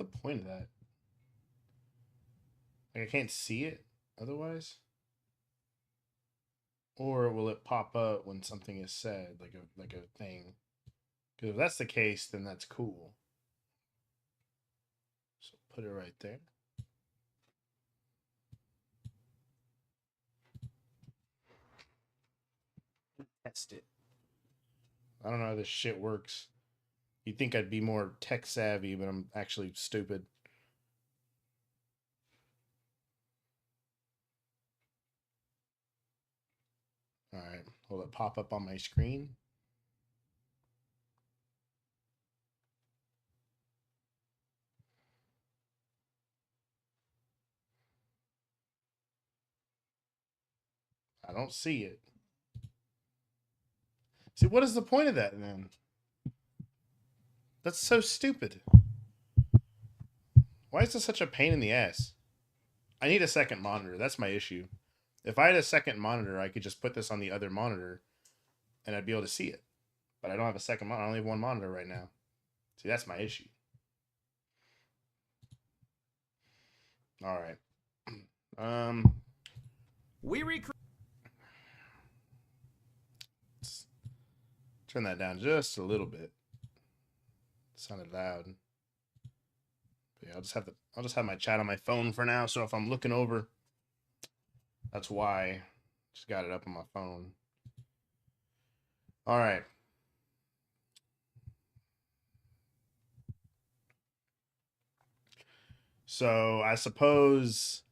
the point of that? Like, I can't see it otherwise? Or will it pop up when something is said, like a thing? Because if that's the case, then that's cool. So put it right there. Test it. I don't know how this shit works. You'd think I'd be more tech savvy, but I'm actually stupid. All right, will it pop up on my screen? I don't see it. See, what is the point of that then? That's so stupid. Why is this such a pain in the ass? I need a second monitor. That's my issue. If I had a second monitor, I could just put this on the other monitor and I'd be able to see it. But I don't have a second monitor. I only have one monitor right now. See, that's my issue. All right. We recreate. Turn that down just a little bit. It sounded loud. But yeah, I'll just have my chat on my phone for now. So if I'm looking over, that's why. Just got it up on my phone. All right. So I suppose.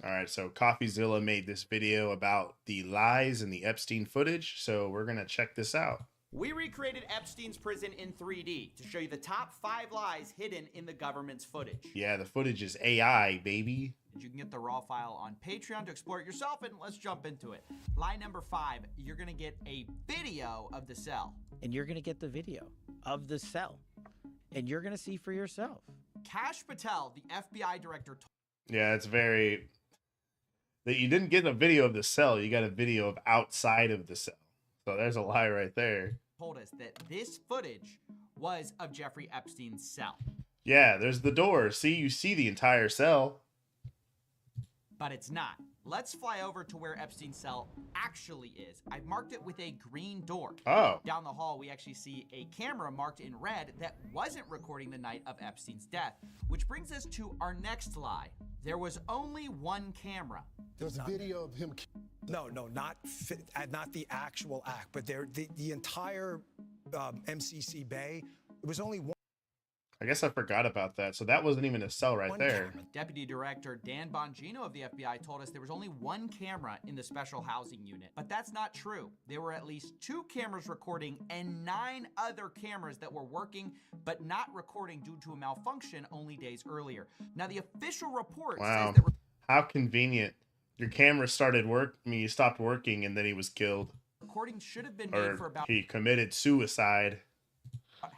All right, so CoffeeZilla made this video about the lies in the Epstein footage, so we're gonna check this out. We recreated Epstein's prison in 3D to show you the top 5 lies hidden in the government's footage. Yeah, the footage is AI, baby. You can get the raw file on Patreon to explore it yourself, and let's jump into it. Lie number 5, you're gonna get a video of the cell. And you're gonna get the video of the cell. And you're gonna see for yourself. Kash Patel, the FBI director, Yeah, it's very... That you didn't get a video of the cell, you got a video of outside of the cell. So there's a lie right there. told us that this footage was of Jeffrey Epstein's cell. Yeah, there's the door. See, you see the entire cell. But it's not. Let's fly over to where Epstein's cell actually is. I've marked it with a green door. Oh. Down the hall, we actually see a camera marked in red that wasn't recording the night of Epstein's death, which brings us to our next lie. There was only one camera. There's a video of him. No, not the actual act, but the entire MCC Bay. It was only one. I guess I forgot about that. So that wasn't even a cell right there. Deputy Director Dan Bongino of the FBI told us there was only one camera in the special housing unit. But that's not true. There were at least 2 cameras recording and 9 other cameras that were working but not recording due to a malfunction only days earlier. Now, the official report says that... How convenient. Your camera started you stopped working and then he was killed. Recording should have been made for about... he committed suicide.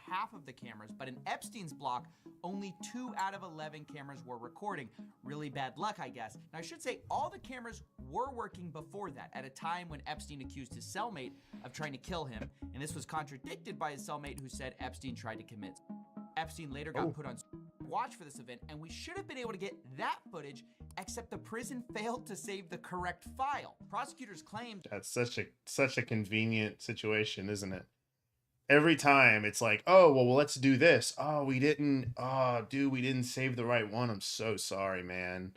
Half of the cameras, but in Epstein's block, only 2 out of 11 cameras were recording. Really bad luck, I guess. Now, I should say all the cameras were working before that, at a time when Epstein accused his cellmate of trying to kill him, and this was contradicted by his cellmate who said Epstein tried to commit. Epstein later got put on watch for this event, and we should have been able to get that footage, except the prison failed to save the correct file. Prosecutors claimed... That's such a convenient situation, isn't it? Every time it's like, oh, well, let's do this. Oh, we didn't. Oh, dude, we didn't save the right one. I'm so sorry, man.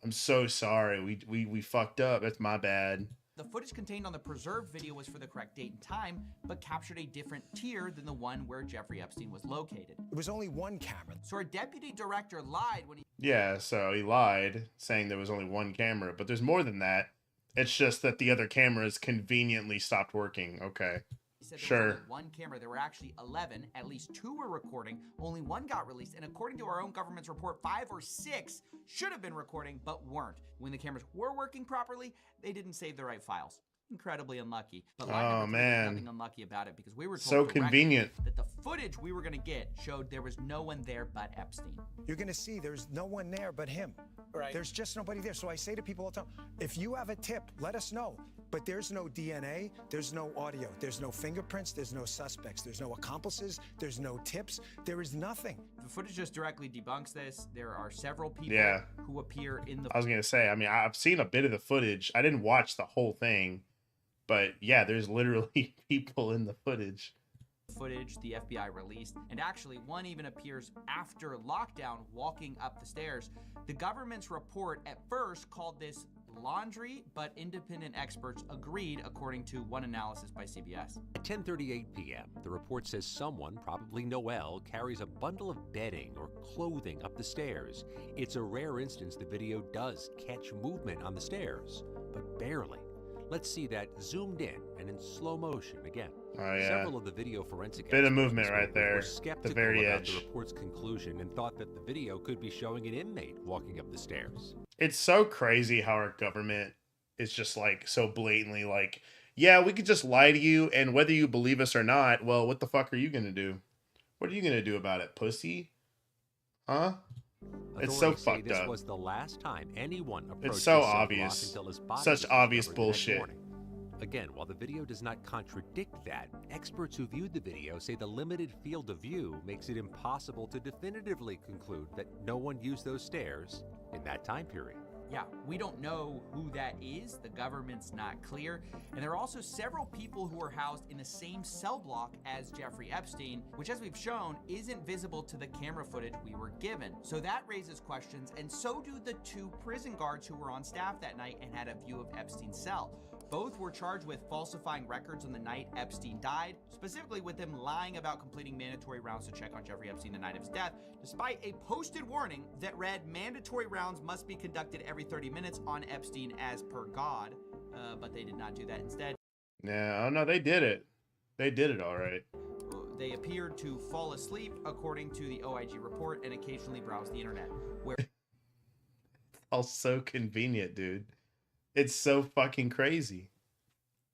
I'm so sorry. We fucked up. That's my bad. The footage contained on the preserved video was for the correct date and time, but captured a different tier than the one where Jeffrey Epstein was located. It was only one camera. So our deputy director lied when he... Yeah, so he lied, saying there was only one camera, but there's more than that. It's just that the other cameras conveniently stopped working. Okay. He said there was only one camera. There were actually 11. At least 2 were recording. Only 1 got released. And according to our own government's report, 5 or 6 should have been recording, but weren't. When the cameras were working properly, they didn't save the right files. Incredibly unlucky. But oh, man. Nothing unlucky about it, because we were told so convenient that the footage we were going to get showed there was no one there but Epstein. You're going to see there's no one there but him. Right. There's just nobody there. So I say to people all the time, if you have a tip, let us know. but there's no DNA, there's no audio, there's no fingerprints, there's no suspects, there's no accomplices, there's no tips, there is nothing. The footage just directly debunks this. There are several people Yeah. who appear in the I was gonna say, I mean, I've seen a bit of the footage. I didn't watch the whole thing, but yeah, there's literally people in the footage. footage the FBI released, and actually one even appears after lockdown walking up the stairs. The government's report at first called this laundry, but independent experts agreed, according to one analysis by CBS. At 10:38 p.m., the report says someone, probably Noel, carries a bundle of bedding or clothing up the stairs. It's a rare instance the video does catch movement on the stairs, but barely. Let's see that zoomed in and in slow motion again. Oh yeah, Several of the video forensic bit of experts movement spoke right with there, were at the skeptical very about edge. the report's conclusion and thought that the video could be showing an inmate walking up the stairs. It's so crazy how our government is just like so blatantly like, yeah, we could just lie to you, and whether you believe us or not, well, what the fuck are you gonna do? What are you gonna do about it, pussy? Huh? It's so Authorities say fucked this up. was the last time anyone approached so the cell block obvious. until his body Such was obvious discovered the next bullshit. morning. Again, while the video does not contradict that, experts who viewed the video say the limited field of view makes it impossible to definitively conclude that no one used those stairs in that time period. Yeah, we don't know who that is. The government's not clear. And there are also several people who are housed in the same cell block as Jeffrey Epstein, which, as we've shown, isn't visible to the camera footage we were given. So that raises questions, and so do the two prison guards who were on staff that night and had a view of Epstein's cell. Both were charged with falsifying records on the night Epstein died, specifically with them lying about completing mandatory rounds to check on Jeffrey Epstein the night of his death, despite a posted warning that read mandatory rounds must be conducted every 30 minutes on Epstein as per God. But they did not do that. Instead, Yeah, oh no, they did it. They did it all right. they appeared to fall asleep, according to the OIG report, and occasionally browse the internet, where All so convenient, dude. It's so fucking crazy.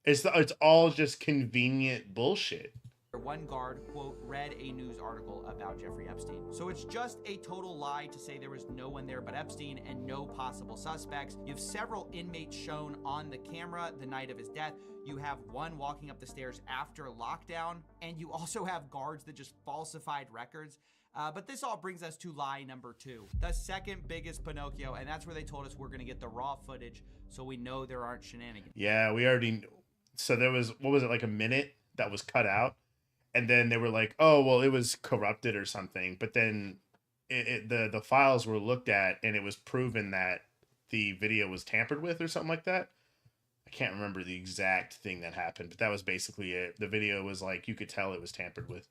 It's all just convenient bullshit. one guard, quote, read a news article about Jeffrey Epstein. So it's just a total lie to say there was no one there but Epstein and no possible suspects. You have several inmates shown on the camera the night of his death. You have one walking up the stairs after lockdown, and you also have guards that just falsified records. But this all brings us to lie number 2, the second biggest Pinocchio, and that's where they told us we're going to get the raw footage, so we know there aren't shenanigans. Yeah, we already. So there was, what was it, like a minute that was cut out, and then they were like, oh well, it was corrupted or something. But then the files were looked at, and it was proven that the video was tampered with or something like that. I can't remember the exact thing that happened, but that was basically it. The video was like, you could tell it was tampered with.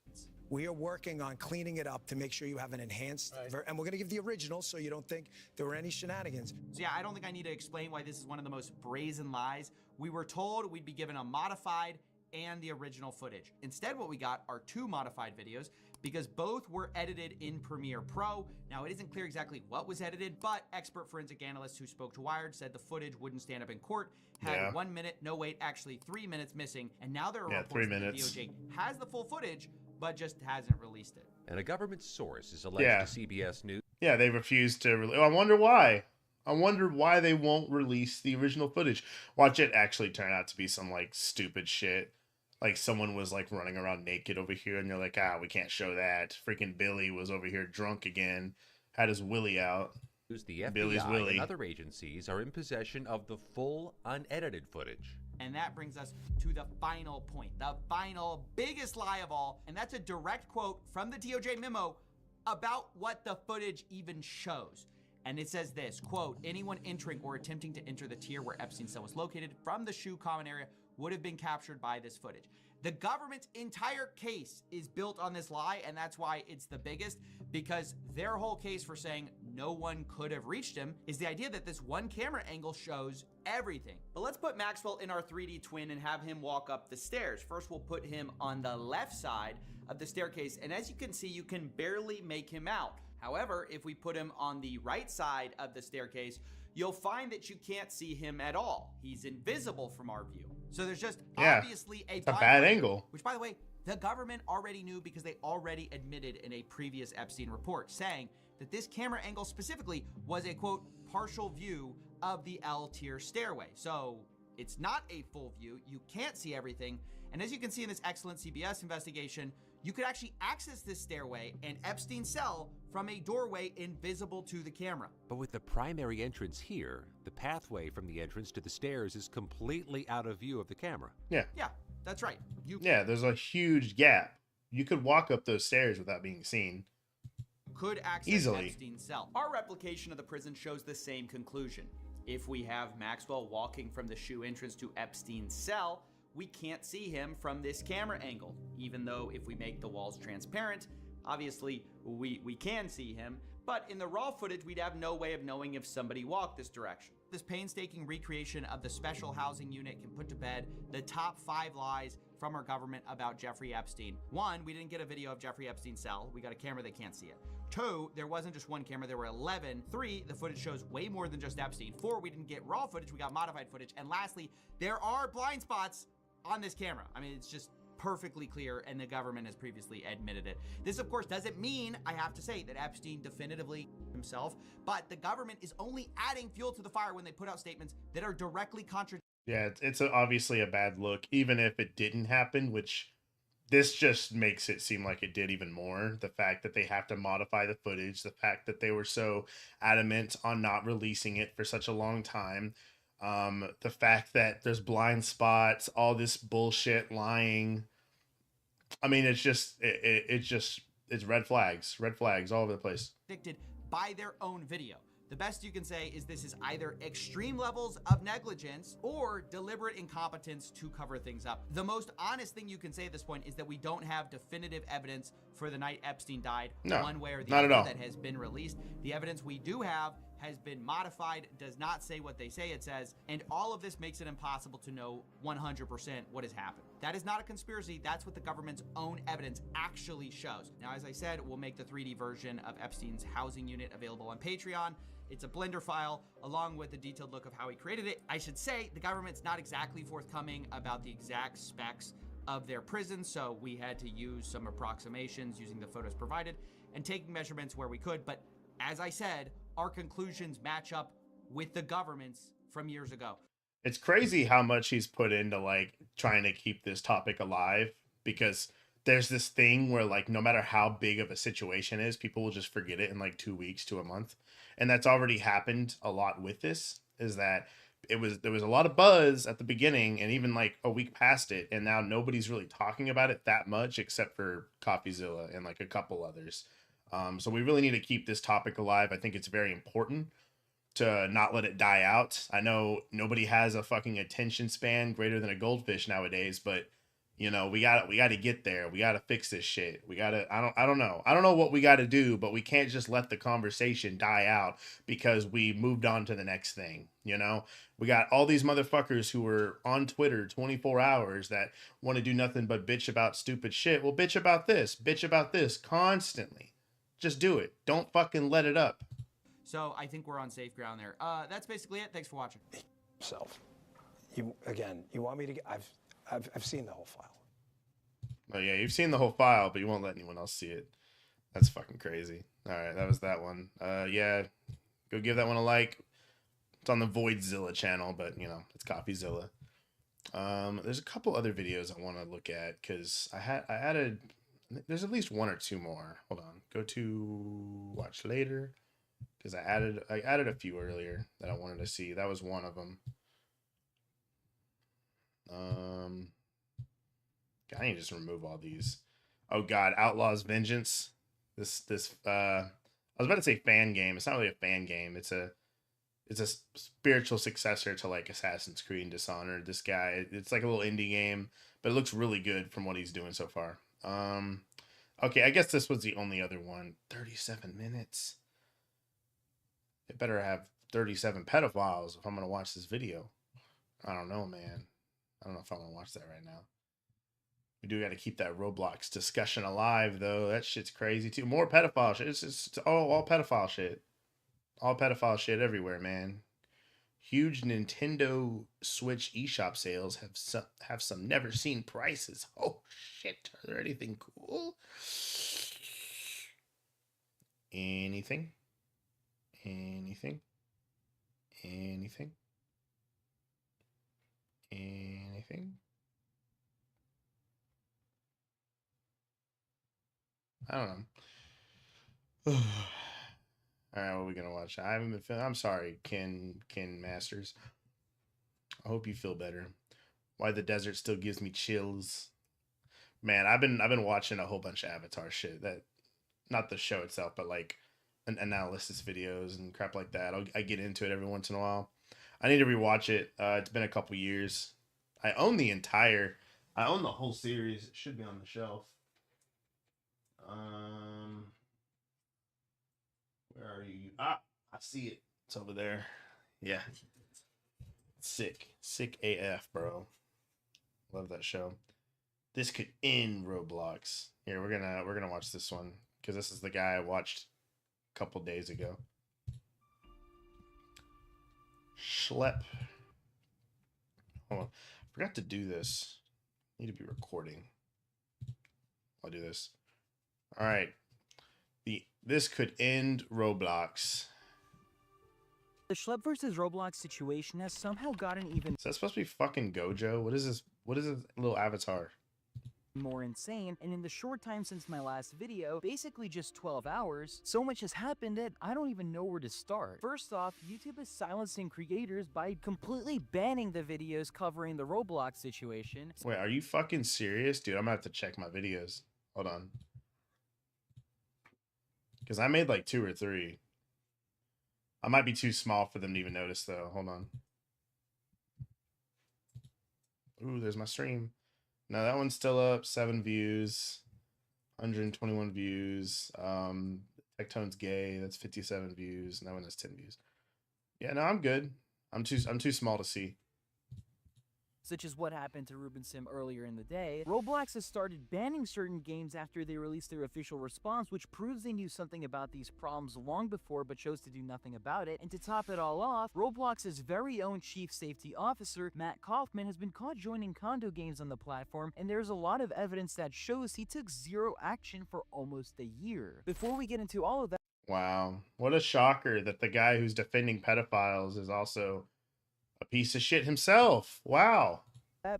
We are working on cleaning it up to make sure you have an enhanced, and we're going to give the original so you don't think there were any shenanigans. So yeah, I don't think I need to explain why this is one of the most brazen lies. We were told we'd be given a modified and the original footage. Instead, what we got are 2 modified videos because both were edited in Premiere Pro. Now, it isn't clear exactly what was edited, but expert forensic analysts who spoke to Wired said the footage wouldn't stand up in court, had 1 minute, no wait, actually 3 minutes missing, and now there are reports 3 that the minutes. DOJ has the full footage, but just hasn't released it. And a government source is alleged to CBS News Yeah, they refused to release. I wonder why. I wonder why they won't release the original footage. Watch it actually turn out to be some like stupid shit. Like someone was like running around naked over here, and they're like, we can't show that. Freaking Billy was over here drunk again, had his willy out. the Billy's FBI Willie. and other agencies are in possession of the full unedited footage. And that brings us to the final point, the final biggest lie of all, and that's a direct quote from the DOJ memo about what the footage even shows. And it says this, quote, anyone entering or attempting to enter the tier where Epstein's cell was located from the SHU common area would have been captured by this footage. The government's entire case is built on this lie, and that's why it's the biggest, because their whole case for saying no one could have reached him is the idea that this one camera angle shows everything. But let's put Maxwell in our 3D twin and have him walk up the stairs. First, we'll put him on the left side of the staircase, and as you can see, you can barely make him out. However, if we put him on the right side of the staircase, you'll find that you can't see him at all. He's invisible from our view. So there's just obviously it's a bad angle. which, by the way, the government already knew because they already admitted in a previous Epstein report, saying that this camera angle specifically was a, quote, partial view of the L tier stairway. So It's not a full view. You can't see everything. And as you can see in this excellent CBS investigation, you could actually access this stairway and Epstein's cell from a doorway invisible to the camera. But with the primary entrance here, the pathway from the entrance to the stairs is completely out of view of the camera. Yeah. Yeah, that's right. Yeah, there's a huge gap. You could walk up those stairs without being seen. Could access Easily. Epstein's cell. Our replication of the prison shows the same conclusion. If we have Maxwell walking from the shoe entrance to Epstein's cell, we can't see him from this camera angle, even though if we make the walls transparent, obviously we can see him, but in the raw footage, we'd have no way of knowing if somebody walked this direction. This painstaking recreation of the special housing unit can put to bed the top 5 lies from our government about Jeffrey Epstein. 1, we didn't get a video of Jeffrey Epstein's cell. We got a camera that can't see it. 2, there wasn't just one camera, there were 11. 3, the footage shows way more than just Epstein. 4, we didn't get raw footage, we got modified footage. And lastly, there are blind spots on this camera. I mean, it's just perfectly clear, and the government has previously admitted it. This, of course, doesn't mean, I have to say, that Epstein definitively himself, but the government is only adding fuel to the fire when they put out statements that are directly contradictory. Yeah, it's obviously a bad look, even if it didn't happen, which this just makes it seem like it did even more. The fact that they have to modify the footage, the fact that they were so adamant on not releasing it for such a long time, the fact that there's blind spots, all this bullshit lying. I mean, it's just, it's red flags all over the place. Predicted by their own video. The best you can say is this is either extreme levels of negligence or deliberate incompetence to cover things up. The most honest thing you can say at this point is that we don't have definitive evidence for the night Epstein died, No, one way or the not other, at all. that has been released. The evidence we do have has been modified, does not say what they say it says, and all of this makes it impossible to know 100% what has happened. That is not a conspiracy. That's what the government's own evidence actually shows. Now, as I said, we'll make the 3D version of Epstein's housing unit available on Patreon. It's a Blender file along with a detailed look of how he created it. I should say the government's not exactly forthcoming about the exact specs of their prison, so we had to use some approximations using the photos provided and taking measurements where we could. But as I said, our conclusions match up with the government's from years ago. It's crazy how much he's put into like trying to keep this topic alive, because there's this thing where like no matter how big of a situation is, people will just forget it in like 2 weeks to a month. And that's already happened a lot with this, is that there was a lot of buzz at the beginning and even like a week past it, and now nobody's really talking about it that much except for CoffeeZilla and like a couple others. So we really need to keep this topic alive. I think it's very important to not let it die out. I know nobody has a fucking attention span greater than a goldfish nowadays, but you know, we got to get there. We got to fix this shit. We got to, I don't know what we got to do, but we can't just let the conversation die out because we moved on to the next thing. You know, we got all these motherfuckers who are on Twitter 24 hours that want to do nothing but bitch about stupid shit. Well, bitch about this constantly. Just do it. Don't fucking let it up. So I think we're on safe ground there. That's basically it. Thanks for watching. Self. You want me to get, I've seen the whole file. Oh yeah, you've seen the whole file, but you won't let anyone else see it. That's fucking crazy. All right, that was that one. Yeah, go give that one a like. It's on the Voidzilla channel, but you know, it's CoffeeZilla. There's a couple other videos I want to look at because I added. There's at least 1 or 2 more. Hold on. Go to watch later because I added a few earlier that I wanted to see. That was one of them. I need to just remove all these. Oh God, Outlaws Vengeance. This I was about to say fan game. It's not really a fan game. It's a spiritual successor to like Assassin's Creed and Dishonored. This guy, it's like a little indie game, but it looks really good from what he's doing so far. Okay, I guess this was the only other one. 37 minutes. It better have 37 pedophiles if I'm gonna watch this video. I don't know, man. I don't know if I want to watch that right now. We do got to keep that Roblox discussion alive, though. That shit's crazy, too. More pedophile shit. It's all pedophile shit. All pedophile shit everywhere, man. Huge Nintendo Switch eShop sales have some never-seen prices. Oh, shit. Are there anything cool? Anything? Anything? Anything? I don't know. All right, what are we gonna watch? I haven't been feeling. I'm sorry, Ken Masters. I hope you feel better. Why the desert still gives me chills. Man, I've been watching a whole bunch of Avatar shit. That, not the show itself, but like an analysis videos and crap like that. I get into it every once in a while. I need to rewatch it. It's been a couple years. I own the whole series. It should be on the shelf. Where are you? Ah, I see it. It's over there. Yeah. Sick AF, bro. Love that show. This could end Roblox. Here, we're gonna watch this one because this is the guy I watched a couple days ago. Schlep. Hold on. I forgot to do this. I need to be recording. I'll do this. All right. This could end Roblox. The Schlep versus Roblox situation has somehow gotten even Is that supposed to be fucking Gojo? What is this? What is this little avatar? more insane, and in the short time since my last video, basically just 12 hours, so much has happened that I don't even know where to start. First off, YouTube is silencing creators by completely banning the videos covering the Roblox situation. Wait, are you fucking serious? Dude, I'm gonna have to check my videos. Hold on. Because I made like 2 or 3. I might be too small for them to even notice though. Hold on. Ooh, there's my stream. No, that one's still up. 7 views. 121 views. Tectone's gay. That's 57 views. And that one has 10 views. Yeah, no, I'm good. I'm too small to see. Such as what happened to Ruben Sim earlier in the day, Roblox has started banning certain games after they released their official response, which proves they knew something about these problems long before but chose to do nothing about it. And to top it all off, Roblox's very own chief safety officer, Matt Kaufman, has been caught joining condo games on the platform, and there's a lot of evidence that shows he took zero action for almost a year. Before we get into all of that, Wow. What a shocker that the guy who's defending pedophiles is also a piece of shit himself. Wow.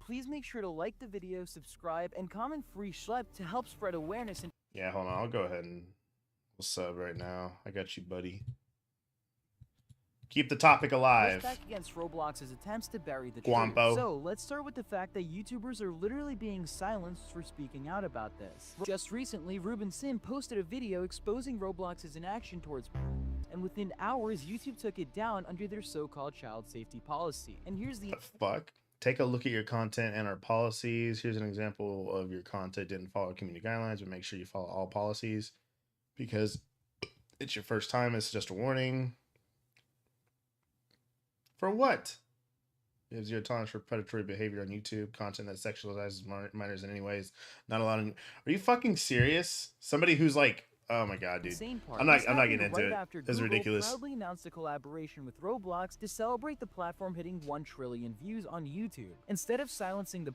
please make sure to like the video, subscribe, and comment free Schlep to help spread awareness and Yeah, hold on. I'll go ahead and we'll sub right now. I got you, buddy. Keep the topic alive. push back against Roblox's attempts to bury the Guampo. truth. So let's start with the fact that YouTubers are literally being silenced for speaking out about this. Just recently, Ruben Sim posted a video exposing Roblox's inaction towards and within hours, YouTube took it down under their so-called child safety policy. And here's the Fuck. Take a look at your content and our policies. Here's an example of your content didn't follow community guidelines, but make sure you follow all policies because it's your first time. It's just a warning. For what? Gives you a tolerance for predatory behavior on YouTube, content that sexualizes minors in any ways. Not allowed. Are you fucking serious? Somebody who's like, oh my god, dude. insane part. I'm not This getting happened into right it. after This is Google ridiculous. proudly announced a collaboration with Roblox to celebrate the platform hitting 1 trillion views on YouTube. Instead of silencing the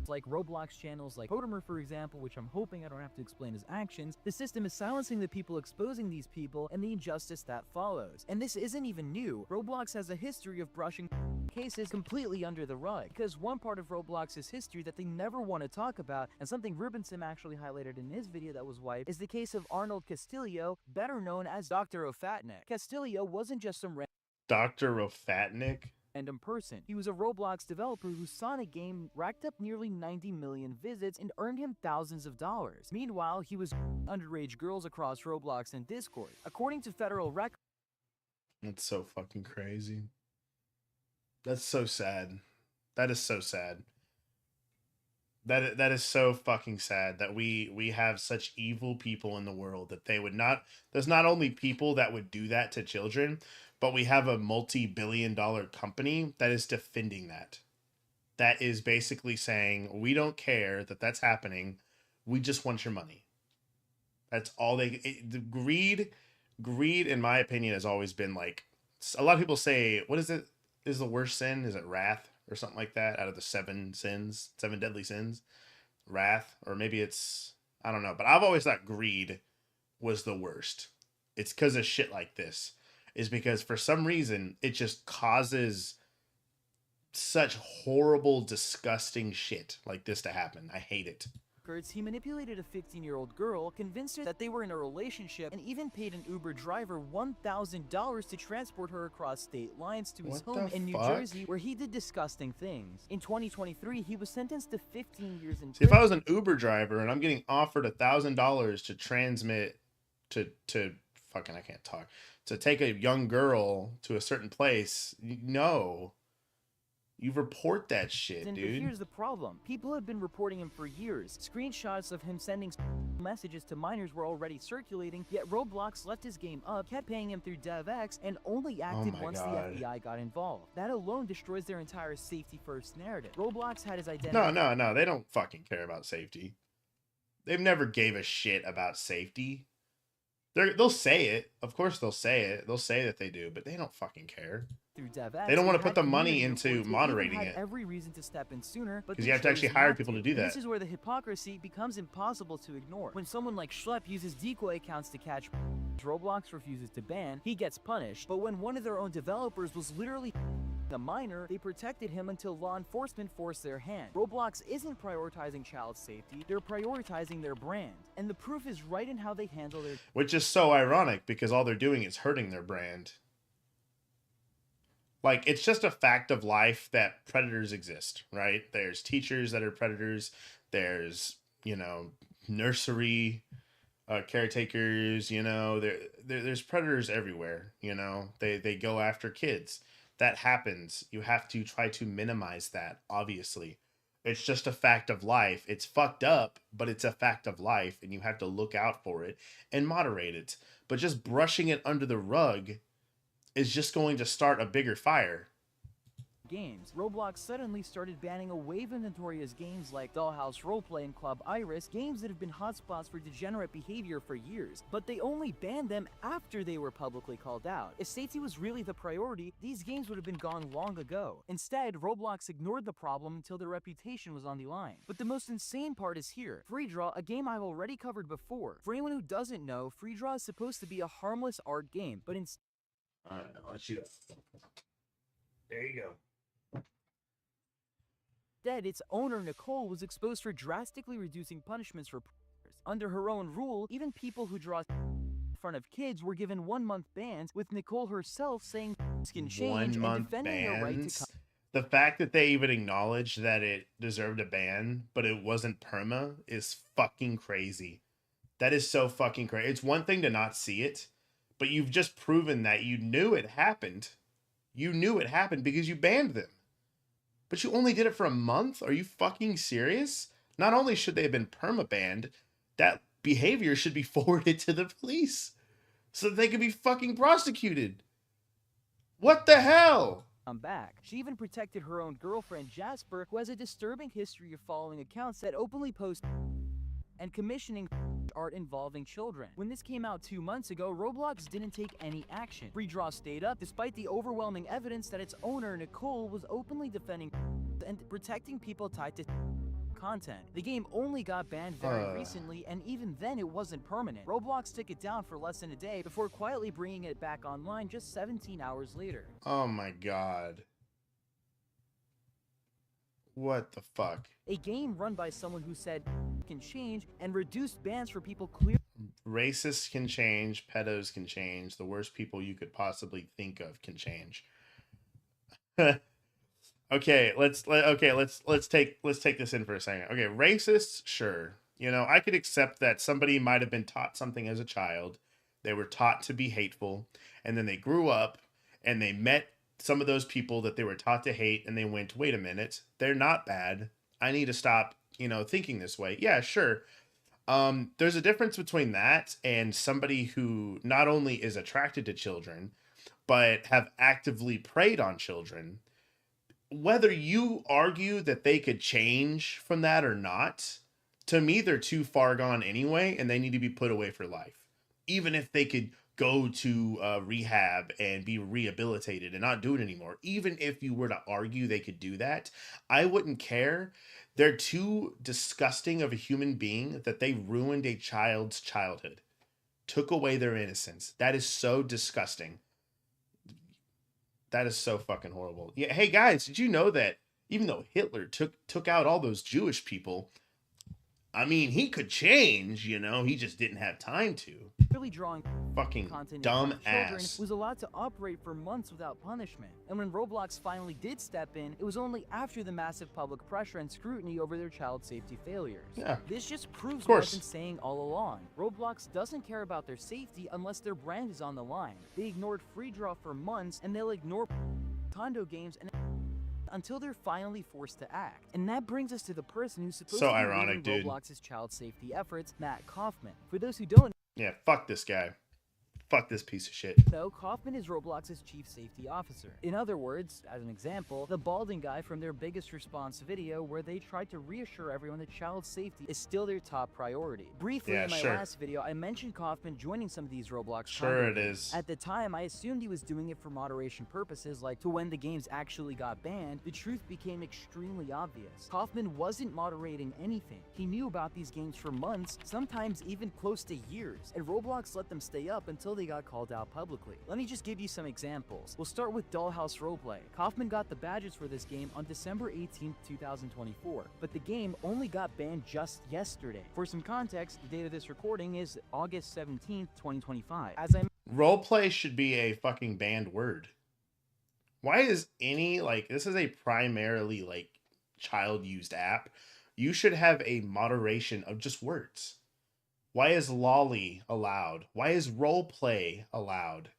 like Roblox channels like Potamer, for example, which I'm hoping I don't have to explain his actions, the system is silencing the people exposing these people and the injustice that follows. And this isn't even new. Roblox has a history of brushing cases completely under the rug, because one part of Roblox's history that they never want to talk about, and something Ruben Sim actually highlighted in his video that was wiped, is the case of Arnold Castillo, better known as Dr. Ofatnik. Castillo wasn't just some Dr. Rofatnik? random person. He was a Roblox developer whose Sonic game racked up nearly 90 million visits and earned him thousands of dollars. Meanwhile, he was underage girls across Roblox and Discord. According to federal records, That's so fucking crazy. That's so sad. That is so sad. That is so fucking sad that we have such evil people in the world that they would not. There's not only people that would do that to children, but we have a multi-billion-dollar company that is defending that. That is basically saying we don't care that that's happening. We just want your money. That's all the greed, in my opinion, has always been like. A lot of people say, what is it? Is the worst sin? Is it wrath or something like that? Out of the 7 sins, 7 deadly sins, wrath, or maybe it's, I don't know. But I've always thought greed was the worst. It's because of shit like this. Is because for some reason it just causes such horrible, disgusting shit like this to happen. I hate it. records, he manipulated a 15-year-old girl, convinced her that they were in a relationship, and even paid an Uber driver $1,000 to transport her across state lines to his What home the in New fuck? Jersey, where he did disgusting things. In 2023, he was sentenced to 15 years in See, if prison. I was an Uber driver and I'm getting offered $1,000 to transmit to fucking, I can't talk, to take a young girl to a certain place, no, you report that shit, But dude. here's the problem. People have been reporting him for years. Screenshots of him sending messages to minors were already circulating, yet Roblox left his game up, kept paying him through DevX, and only acted my once God. the FBI got involved. That alone destroys their entire safety-first narrative. Roblox had his identity. No, they don't fucking care about safety. They've never gave a shit about safety. They'll say it. Of course they'll say it. They'll say that they do, but they don't fucking care. Through DevX, They don't want and to put had the money community into reports. They moderating even had it. every reason to step in sooner, but 'Cause they you have to actually chose hire not people to do And that. This is where the hypocrisy becomes impossible to ignore. When someone like Schlepp uses decoy accounts to catch Roblox refuses to ban, he gets punished. But when one of their own developers was literally a minor, they protected him until law enforcement forced their hand. Roblox isn't prioritizing child safety, they're prioritizing their brand. And the proof is right in how they handle their Which is so ironic because all they're doing is hurting their brand. Like, it's just a fact of life that predators exist, right? There's teachers that are predators. There's, nursery caretakers, there's predators everywhere, They go after kids. That happens. You have to try to minimize that, obviously. It's just a fact of life. It's fucked up, but it's a fact of life, and you have to look out for it and moderate it. But just brushing it under the rug is just going to start a bigger fire. games. Roblox suddenly started banning a wave of notorious games like Dollhouse Roleplay and Club Iris, games that have been hotspots for degenerate behavior for years, but they only banned them after they were publicly called out. If safety was really the priority, these games would have been gone long ago. Instead, Roblox ignored the problem until their reputation was on the line. But the most insane part is here. Freedraw, a game I've already covered before. For anyone who doesn't know, Freedraw is supposed to be a harmless art game, but instead, Alright, I'll let you. There you go. its owner, Nicole, was exposed for drastically reducing punishments for predators. Under her own rule, even people who draw in front of kids were given 1-month bans, with Nicole herself saying can change and 1 month defending her right to bans. The fact that they even acknowledged that it deserved a ban, but it wasn't perma, is fucking crazy. That is so fucking crazy. It's one thing to not see it, but you've just proven that you knew it happened. You knew it happened because you banned them. But you only did it for a month? Are you fucking serious? Not only should they have been perma-banned, that behavior should be forwarded to the police so that they could be fucking prosecuted. What the hell? come back. She even protected her own girlfriend, Jasper, who has a disturbing history of following accounts that openly post and commissioning art involving children. When this came out 2 months ago, Roblox didn't take any action. Freedraw stayed up despite the overwhelming evidence that its owner, Nicole, was openly defending and protecting people tied to content. The game only got banned very recently, and even then it wasn't permanent. Roblox took it down for less than a day before quietly bringing it back online just 17 hours later. Oh my god. What the fuck? A game run by someone who said can change and reduced bans for people clear. Racists can change, pedos can change, the worst people you could possibly think of can change. Okay, let's take this in for a second. Okay, racists, sure. You know, I could accept that somebody might have been taught something as a child. They were taught to be hateful, and then they grew up and they met some of those people that they were taught to hate, and they went, wait a minute, they're not bad. I need to stop, thinking this way. Yeah, sure. There's a difference between that and somebody who not only is attracted to children, but have actively preyed on children. Whether you argue that they could change from that or not, to me, they're too far gone anyway, and they need to be put away for life. Even if they could go to rehab and be rehabilitated and not do it anymore. Even if you were to argue they could do that, I wouldn't care. They're too disgusting of a human being that they ruined a child's childhood. Took away their innocence. That is so disgusting. That is so fucking horrible. Yeah, hey guys, did you know that even though Hitler took out all those Jewish people, I mean, he could change, you know, he just didn't have time to. Really drawing Fucking content dumb in front of children ass. was allowed to operate for months without punishment. And when Roblox finally did step in, it was only after the massive public pressure and scrutiny over their child safety failures. Yeah. This just proves Of what I've course. been saying all along. Roblox doesn't care about their safety unless their brand is on the line. They ignored free draw for months, and they'll ignore condo games and until they're finally forced to act. And that brings us to the person who's supposed So to be ironic, leading dude. Roblox's child safety efforts, Matt Kaufman. For those who don't Yeah, fuck this guy. Fuck this piece of shit. No, Kaufman is Roblox's chief safety officer. In other words, as an example, the balding guy from their biggest response video where they tried to reassure everyone that child safety is still their top priority. Briefly Yeah, in my sure. last video, I mentioned Kaufman joining some of these Roblox Sure condo it games. is. At the time, I assumed he was doing it for moderation purposes, like to when the games actually got banned, the truth became extremely obvious. Kaufman wasn't moderating anything. He knew about these games for months, sometimes even close to years, and Roblox let them stay up until they got called out publicly. Let me just give you some examples. We'll start with Dollhouse Roleplay. Kaufman got the badges for this game on December 18th, 2024, but the game only got banned just yesterday. For some context, the date of this recording is August 17th, 2025. As I Roleplay should be a fucking banned word. Why is any, like, this is a primarily, like, child used app. You should have a moderation of just words. Why is lolly allowed? Why is roleplay allowed?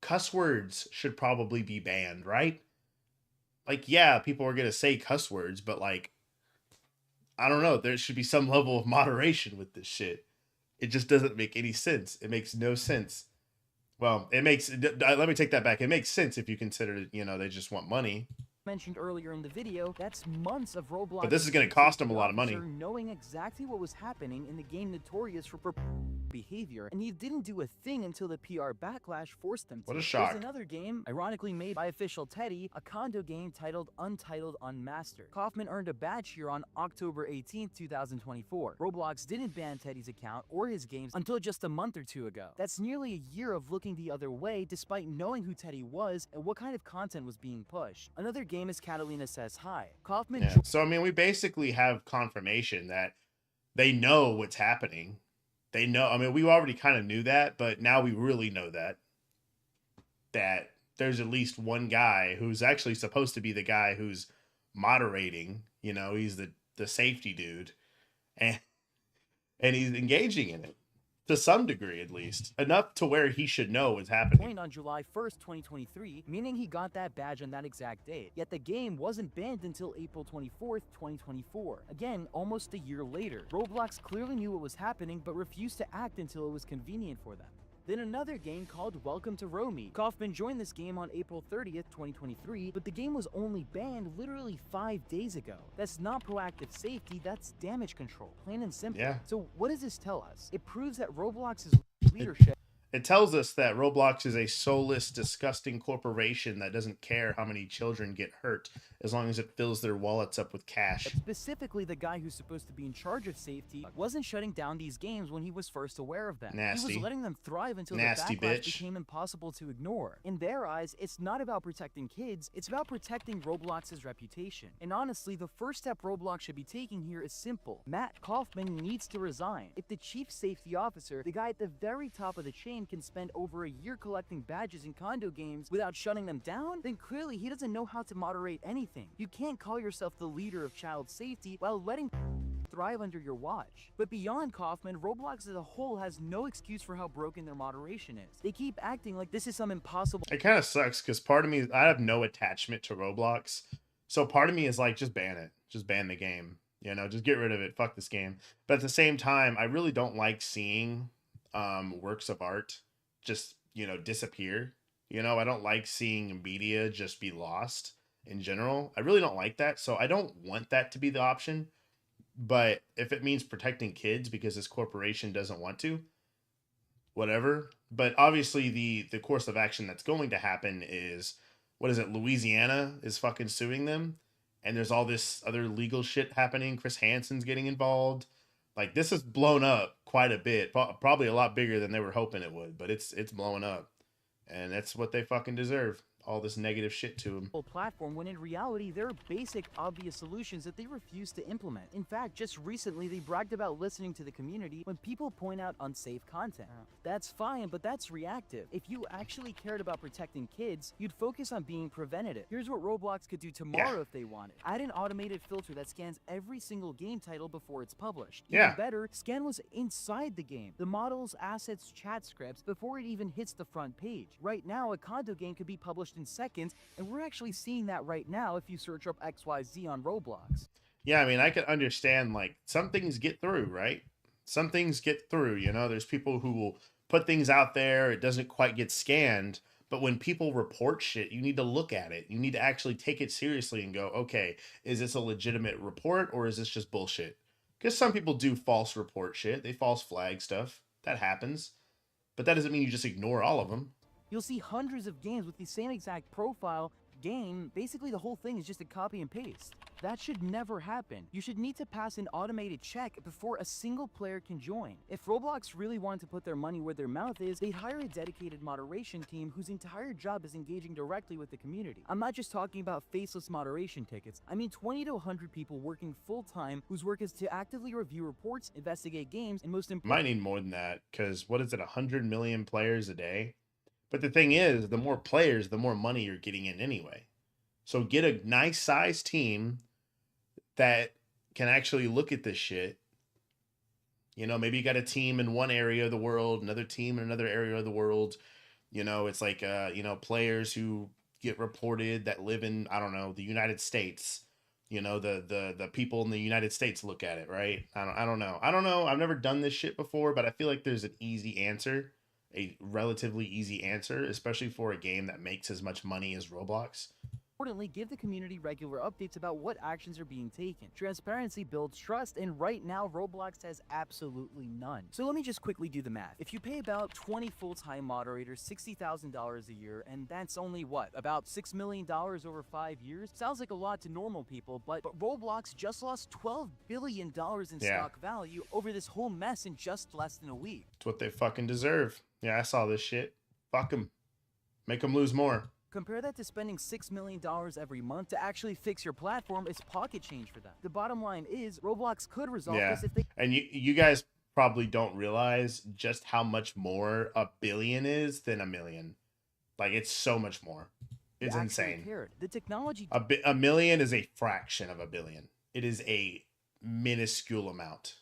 Cuss words should probably be banned, right? Like, yeah, people are going to say cuss words, but, like, I don't know. There should be some level of moderation with this shit. It just doesn't make any sense. It makes no sense. Well, it makes, let me take that back. It makes sense if you consider, you know, they just want money. mentioned earlier in the video, that's months of Roblox. But this is gonna cost him a lot of money. Knowing exactly what was happening in the game notorious for behavior, and he didn't do a thing until the PR backlash forced him to. What a shock. There's another game, ironically made by Official Teddy, a condo game titled Untitled Unmastered. Kaufman earned a badge here on October 18, 2024. Roblox didn't ban Teddy's account or his games until just a month or two ago. That's nearly a year of looking the other way despite knowing who Teddy was and what kind of content was being pushed. Another game is Catalina Says Hi. Kaufman Yeah. So, I mean, we basically have confirmation that they know what's happening. They know, I mean, we already kind of knew that, but now we really know that there's at least one guy who's actually supposed to be the guy who's moderating, you know, he's the safety dude, and he's engaging in it to some degree, at least enough to where he should know what's happening. Point on July 1st, 2023, meaning he got that badge on that exact date. Yet the game wasn't banned until April 24th, 2024. Again, almost a year later. Roblox clearly knew what was happening, but refused to act until it was convenient for them. Then another game called Welcome to Romy. Kaufman joined this game on April 30th, 2023, but the game was only banned literally 5 days ago. That's not proactive safety, that's damage control, plain and simple. Yeah. So what does this tell us? It proves that Roblox's leadership It tells us that Roblox is a soulless, disgusting corporation that doesn't care how many children get hurt as long as it fills their wallets up with cash. Specifically, the guy who's supposed to be in charge of safety wasn't shutting down these games when he was first aware of them. He Nasty. was letting them thrive until Nasty the backlash bitch. became impossible to ignore. In their eyes, it's not about protecting kids, it's about protecting Roblox's reputation. And honestly, the first step Roblox should be taking here is simple. Matt Kaufman needs to resign. If the chief safety officer, the guy at the very top of the chain, can spend over a year collecting badges in condo games without shutting them down, then clearly he doesn't know how to moderate anything. You can't call yourself the leader of child safety while letting thrive under your watch. But beyond Kaufman, Roblox as a whole has no excuse for how broken their moderation is. They keep acting like this is some impossible. It kind of sucks because part of me, I have no attachment to Roblox. So part of me is like, just ban it. Just ban the game. You know, just get rid of it. Fuck this game. But at the same time, I really don't like seeing works of art just, you know, disappear. You know, I don't like seeing media just be lost in general. I really don't like that. So I don't want that to be the option. But if it means protecting kids because this corporation doesn't want to, whatever. But obviously the course of action that's going to happen is, what is it? Louisiana is fucking suing them. And there's all this other legal shit happening. Chris Hansen's getting involved. Like, this has blown up quite a bit. Probably a lot bigger than they were hoping it would. But it's blowing up. And that's what they fucking deserve. all this negative shit to them. Platform when in reality there are basic obvious solutions that they refuse to implement. In fact, just recently they bragged about listening to the community when people point out unsafe content. That's fine, but that's reactive. If you actually cared about protecting kids, you'd focus on being preventative. Here's what Roblox could do tomorrow if they wanted. Add an automated filter that scans every single game title before it's published. Even better, scan what's inside the game. The models, assets, chat scripts before it even hits the front page. Right now, a condo game could be published in seconds, and we're actually seeing that right now if you search up XYZ on Roblox. Yeah, I mean, I can understand, like, some things get through, right? Some things get through, you know? There's people who will put things out there, it doesn't quite get scanned, but when people report shit, you need to look at it. You need to actually take it seriously and go, okay, is this a legitimate report or is this just bullshit? Because some people do false report shit. They false flag stuff. That happens. But that doesn't mean you just ignore all of them. You'll see hundreds of games with the same exact profile game. Basically, the whole thing is just a copy and paste. That should never happen. You should need to pass an automated check before a single player can join. If Roblox really wanted to put their money where their mouth is, they'd hire a dedicated moderation team whose entire job is engaging directly with the community. I'm not just talking about faceless moderation tickets. I mean 20 to 100 people working full-time whose work is to actively review reports, investigate games, and most importantly... Might need more than that, because what is it, 100 million players a day? But the thing is, the more players, the more money you're getting in anyway. So get a nice sized team that can actually look at this shit. You know, maybe you got a team in one area of the world, another team in another area of the world. You know, it's like, you know, players who get reported that live in, I don't know, the United States. You know, the people in the United States look at it, right? I don't know. I've never done this shit before, but I feel like there's an easy answer. A relatively easy answer, especially for a game that makes as much money as Roblox. Importantly, give the community regular updates about what actions are being taken. Transparency builds trust, and right now, Roblox has absolutely none. So let me just quickly do the math. If you pay about 20 full-time moderators $60,000 a year, and that's only what, about $6 million over 5 years? Sounds like a lot to normal people, but Roblox just lost $12 billion in stock value over this whole mess in just less than a week. It's what they fucking deserve. Yeah, I saw this shit. Fuck them. Make them lose more. Compare that to spending $6 million every month to actually fix your platform. It's pocket change for them. The bottom line is, Roblox could resolve this if they... And you guys probably don't realize just how much more a billion is than a million. Like, it's so much more. It's insane. Cared. The technology... A million is a fraction of a billion. It is a minuscule amount.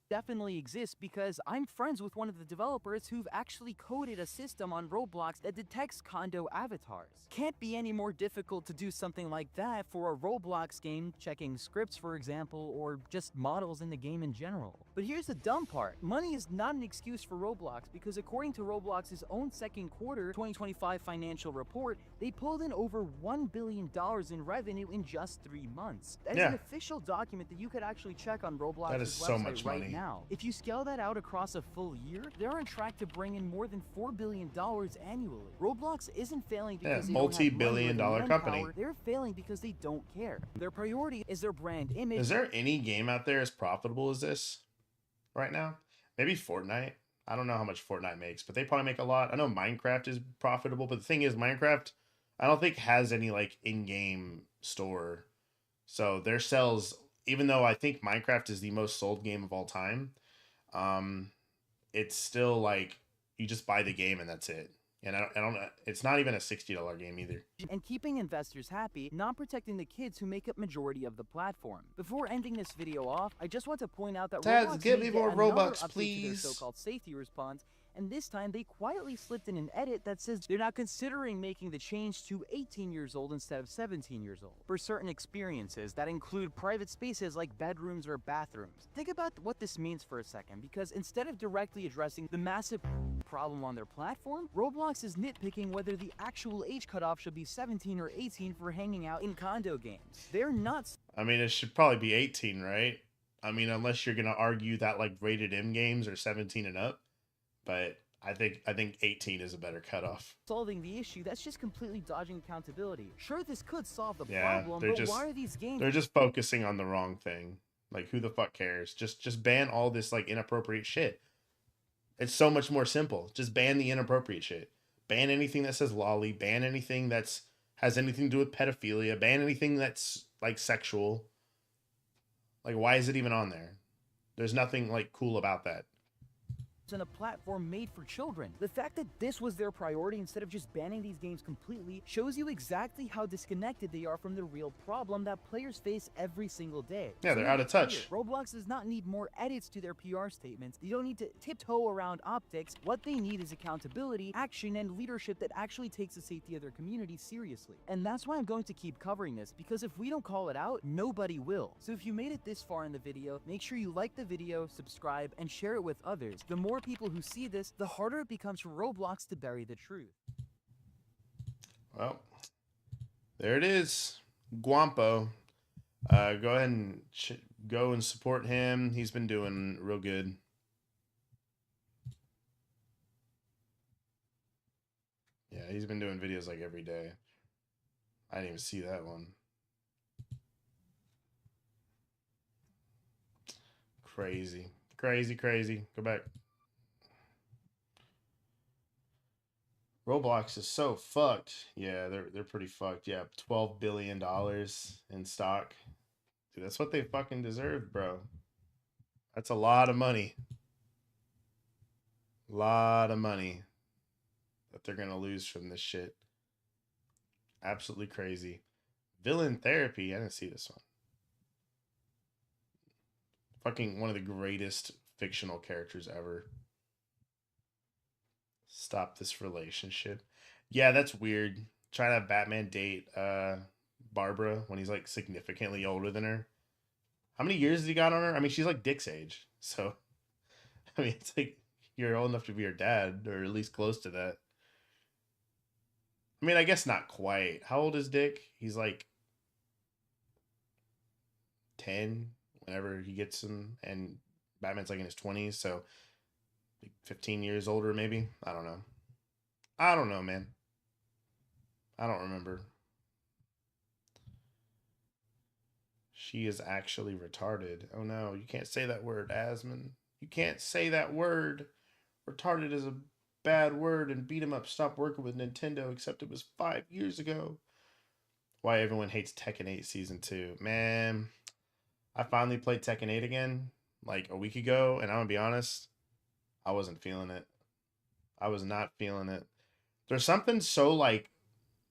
Definitely exists because I'm friends with one of the developers who've actually coded a system on Roblox that detects condo avatars. Can't be any more difficult to do something like that for a Roblox game, checking scripts for example, or just models in the game in general. But here's the dumb part. Money is not an excuse for Roblox because according to Roblox's own second quarter 2025 financial report, they pulled in over $1 billion in revenue in just 3 months. That is an official document that you could actually check on Roblox's website right now. If you scale that out across a full year, they're on track to bring in more than $4 billion annually. Roblox isn't failing because they don't have multi-billion-dollar company. They're failing because they don't care. Their priority is their brand image. Is there any game out there as profitable as this right now? Maybe Fortnite. I don't know how much Fortnite makes, but they probably make a lot. I know Minecraft is profitable, but the thing is, Minecraft, I don't think has any like in-game store. So their sales, even though I think Minecraft is the most sold game of all time, it's still like you just buy the game and that's it. And I don't it's not even a $60 game either. And keeping investors happy, not protecting the kids who make up majority of the platform. Before ending this video off, I just want to point out that Taz, Roblox give me more Robux, please. please. To their so-called safety response. And this time, they quietly slipped in an edit that says they're now considering making the change to 18 years old instead of 17 years old for certain experiences that include private spaces like bedrooms or bathrooms. Think about what this means for a second, because instead of directly addressing the massive problem on their platform, Roblox is nitpicking whether the actual age cutoff should be 17 or 18 for hanging out in condo games. They're not... I mean, it should probably be 18, right? I mean, unless you're going to argue that like rated M games are 17 and up. But I think 18 is a better cutoff. Solving the issue, that's just completely dodging accountability. Sure, this could solve the problem, but why are these games... They're just focusing on the wrong thing. Like, who the fuck cares? Just ban all this, like, inappropriate shit. It's so much more simple. Just ban the inappropriate shit. Ban anything that says lolly. Ban anything that's has anything to do with pedophilia. Ban anything that's like sexual. Like, why is it even on there? There's nothing like cool about that. And a platform made for children. The fact that this was their priority instead of just banning these games completely shows you exactly how disconnected they are from the real problem that players face every single day. Yeah, they're out of touch. Roblox does not need more edits to their PR statements. They don't need to tiptoe around optics. What they need is accountability, action, and leadership that actually takes the safety of their community seriously. And that's why I'm going to keep covering this, because if we don't call it out, nobody will. So if you made it this far in the video, make sure you like the video, subscribe, and share it with others. The more people who see this, the harder it becomes for Roblox to bury the truth. Well, there it is. Guampo. Go ahead and go and support him. He's been doing real good. Yeah, he's been doing videos like every day. I didn't even see that one. Crazy. Crazy, crazy. Go back. Roblox is so fucked. Yeah, they're pretty fucked. Yeah, $12 billion in stock. Dude, that's what they fucking deserve, bro. That's a lot of money. A lot of money that they're gonna lose from this shit. Absolutely crazy. Villain Therapy. I didn't see this one. Fucking one of the greatest fictional characters ever. Stop this relationship. Yeah, that's weird. Trying to have Batman date Barbara when he's like significantly older than her. How many years has he got on her? I mean, she's like Dick's age. So, I mean, it's like you're old enough to be her dad, or at least close to that. I mean, I guess not quite. How old is Dick? He's like 10 whenever he gets him, and Batman's like in his 20s, so 15 years older, maybe. I don't know. I don't know, man. I don't remember. She is actually retarded. Oh no, you can't say that word, Asmon. You can't say that word. Retarded is a bad word, and Beat 'em Up stopped working with Nintendo, except it was 5 years ago. Why everyone hates Tekken 8 Season 2. Man, I finally played Tekken 8 again, like a week ago, and I'm gonna be honest, I wasn't feeling it. I was not feeling it. There's something so like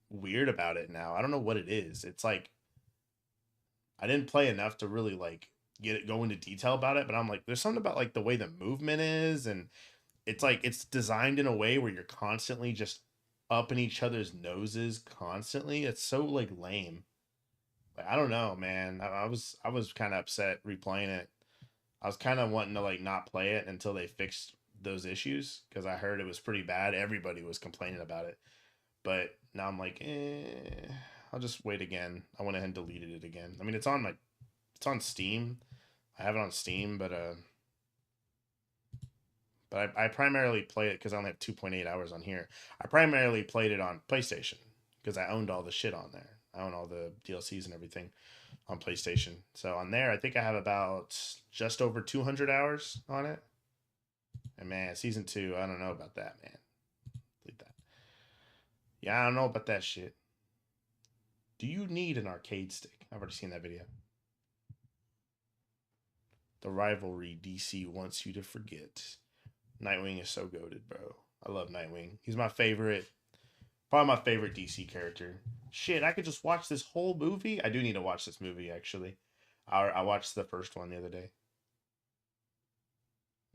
weird about it now. I don't know what it is. It's like I didn't play enough to really like go into detail about it, but I'm like, there's something about like the way the movement is, and it's like it's designed in a way where you're constantly just up in each other's noses constantly. It's so like lame. Like, I don't know, man. I was kind of upset replaying it. I was kind of wanting to like not play it until they fixed those issues, because I heard it was pretty bad. Everybody was complaining about it, but now I'm like, I'll just wait again. I went ahead and deleted it again. I mean, it's on Steam. I have it on Steam, but I primarily play it because I only have 2.8 hours on here. I primarily played it on PlayStation because I owned all the shit on there. I own all the DLCs and everything on PlayStation. So on there, I think I have about just over 200 hours on it. And man, Season 2, I don't know about that, man. Delete that. Yeah, I don't know about that shit. Do you need an arcade stick? I've already seen that video. The rivalry DC wants you to forget. Nightwing is so goated, bro. I love Nightwing. He's my favorite. Probably my favorite DC character. Shit, I could just watch this whole movie. I do need to watch this movie, actually. I watched the first one the other day.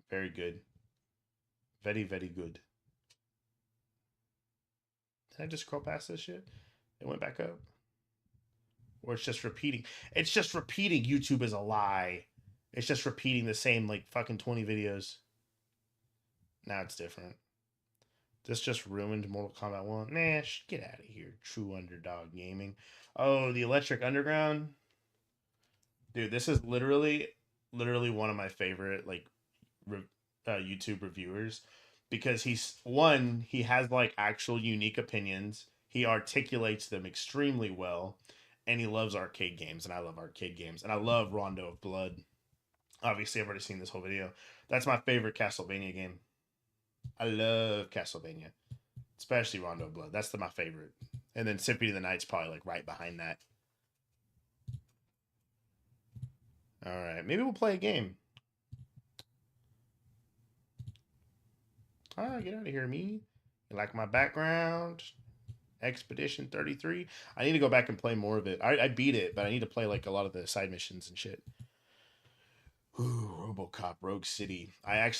Very good. Very, very good. Did I just scroll past this shit? It went back up. Or it's just repeating. It's just repeating YouTube is a lie. It's just repeating the same, like, fucking 20 videos. Now it's different. This just ruined Mortal Kombat 1. Nah, get out of here. True Underdog Gaming. Oh, the Electric Underground. Dude, this is literally one of my favorite, like, YouTube reviewers. Because he has, like, actual unique opinions. He articulates them extremely well. And he loves arcade games. And I love arcade games. And I love Rondo of Blood. Obviously, I've already seen this whole video. That's my favorite Castlevania game. I love Castlevania. especially Rondo Blood. That's my favorite. And then Symphony of the Night's probably like right behind that. All right, maybe we'll play a game. All right, get out of here, me. You like my background? Expedition 33. I need to go back and play more of it. I beat it, but I need to play like a lot of the side missions and shit. Ooh, RoboCop Rogue City. I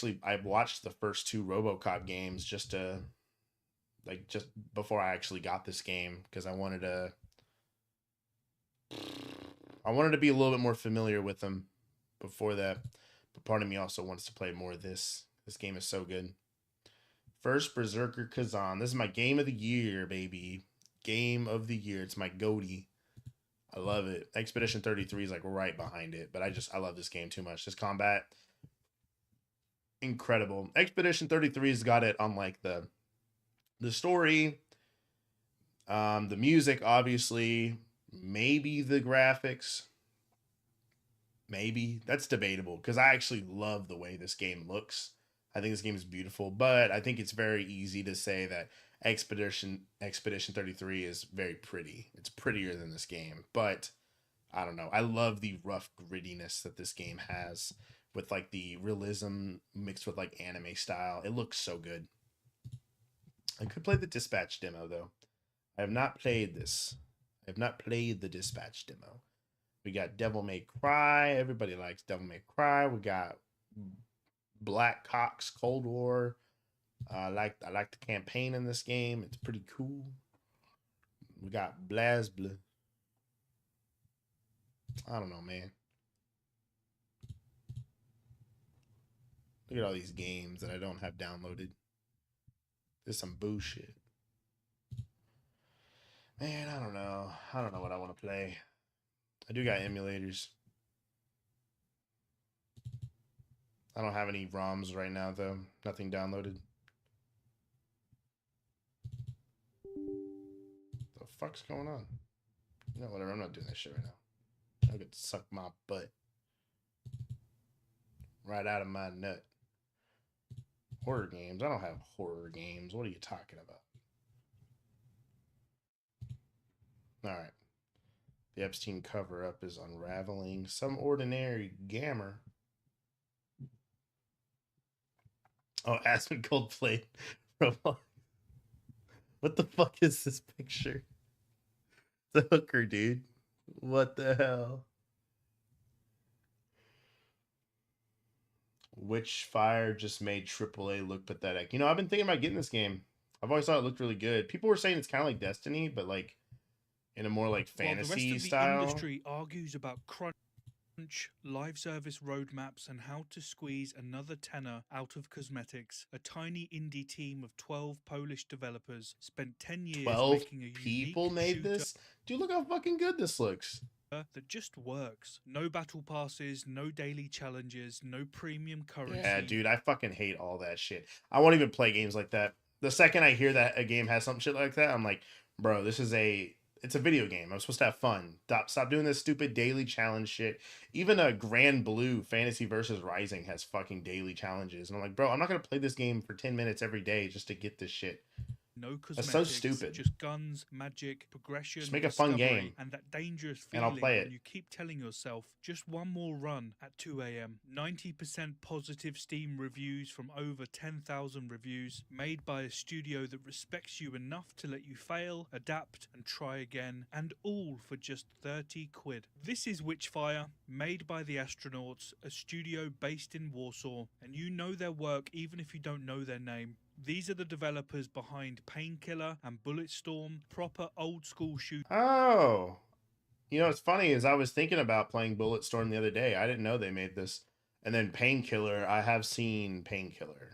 watched the first 2 RoboCop games just before I actually got this game because I wanted to be a little bit more familiar with them before that. But part of me also wants to play more of this. This game is so good. First Berserker Kazan. This is my game of the year, baby. Game of the year. It's my goatee. I love it. Expedition 33 is like right behind it, but I love this game too much. This combat, incredible. Expedition 33's got it on like the story, the music, obviously, maybe the graphics. Maybe. That's debatable because I actually love the way this game looks. I think this game is beautiful, but I think it's very easy to say that Expedition 33 is very pretty. It's prettier than this game, but I don't know. I love the rough grittiness that this game has with like the realism mixed with like anime style. It looks so good. I could play the Dispatch demo though. I have not played this. I have not played the Dispatch demo. We got Devil May Cry. Everybody likes Devil May Cry. We got Black Ops Cold War. I like the campaign in this game. It's pretty cool. We got BlazBlue. I don't know, man. Look at all these games that I don't have downloaded. There's some bullshit. Man, I don't know. I don't know what I want to play. I do got emulators. I don't have any ROMs right now, though. Nothing downloaded. The fuck's going on? You know, whatever. I'm not doing that shit right now. I could suck my butt. Right out of my nut. Horror games. I don't have horror games. What are you talking about? Alright. The Epstein cover-up is unraveling. Some ordinary gamer. Oh, Aspen Coldplay. What the fuck is this picture? The hooker, dude. What the hell? Witchfire just made AAA look pathetic. You know, I've been thinking about getting this game. I've always thought it looked really good. People were saying it's kind of like Destiny, but like in a more like fantasy the rest of style. The industry argues about crunch, live service roadmaps, and how to squeeze another tenner out of cosmetics. A tiny indie team of 12 Polish developers spent 10 years 12 making a people unique made shooter this? Dude, look how fucking good this looks. that just works. No battle passes, no daily challenges, no premium currency. Yeah, dude, I fucking hate all that shit. I won't even play games like that. The second I hear that a game has some shit like that, I'm like, bro, it's a video game. I'm supposed to have fun. Stop doing this stupid daily challenge shit. Even a Grand Blue Fantasy versus Rising has fucking daily challenges. And I'm like, bro, I'm not going to play this game for 10 minutes every day just to get this shit. No cosmetics, That's so stupid. Just guns, magic, progression, just make a fun game. and that dangerous And feeling I'll play it. when you keep telling yourself, just one more run at 2 a.m. 90% positive Steam reviews from over 10,000 reviews, made by a studio that respects you enough to let you fail, adapt, and try again, and all for just 30 quid. This is Witchfire, made by the Astronauts, a studio based in Warsaw, and you know their work even if you don't know their name. These are the developers behind Painkiller and Bulletstorm, proper old school shoot. Oh. You know what's funny is I was thinking about playing Bulletstorm the other day. I didn't know they made this. And then Painkiller, I have seen Painkiller.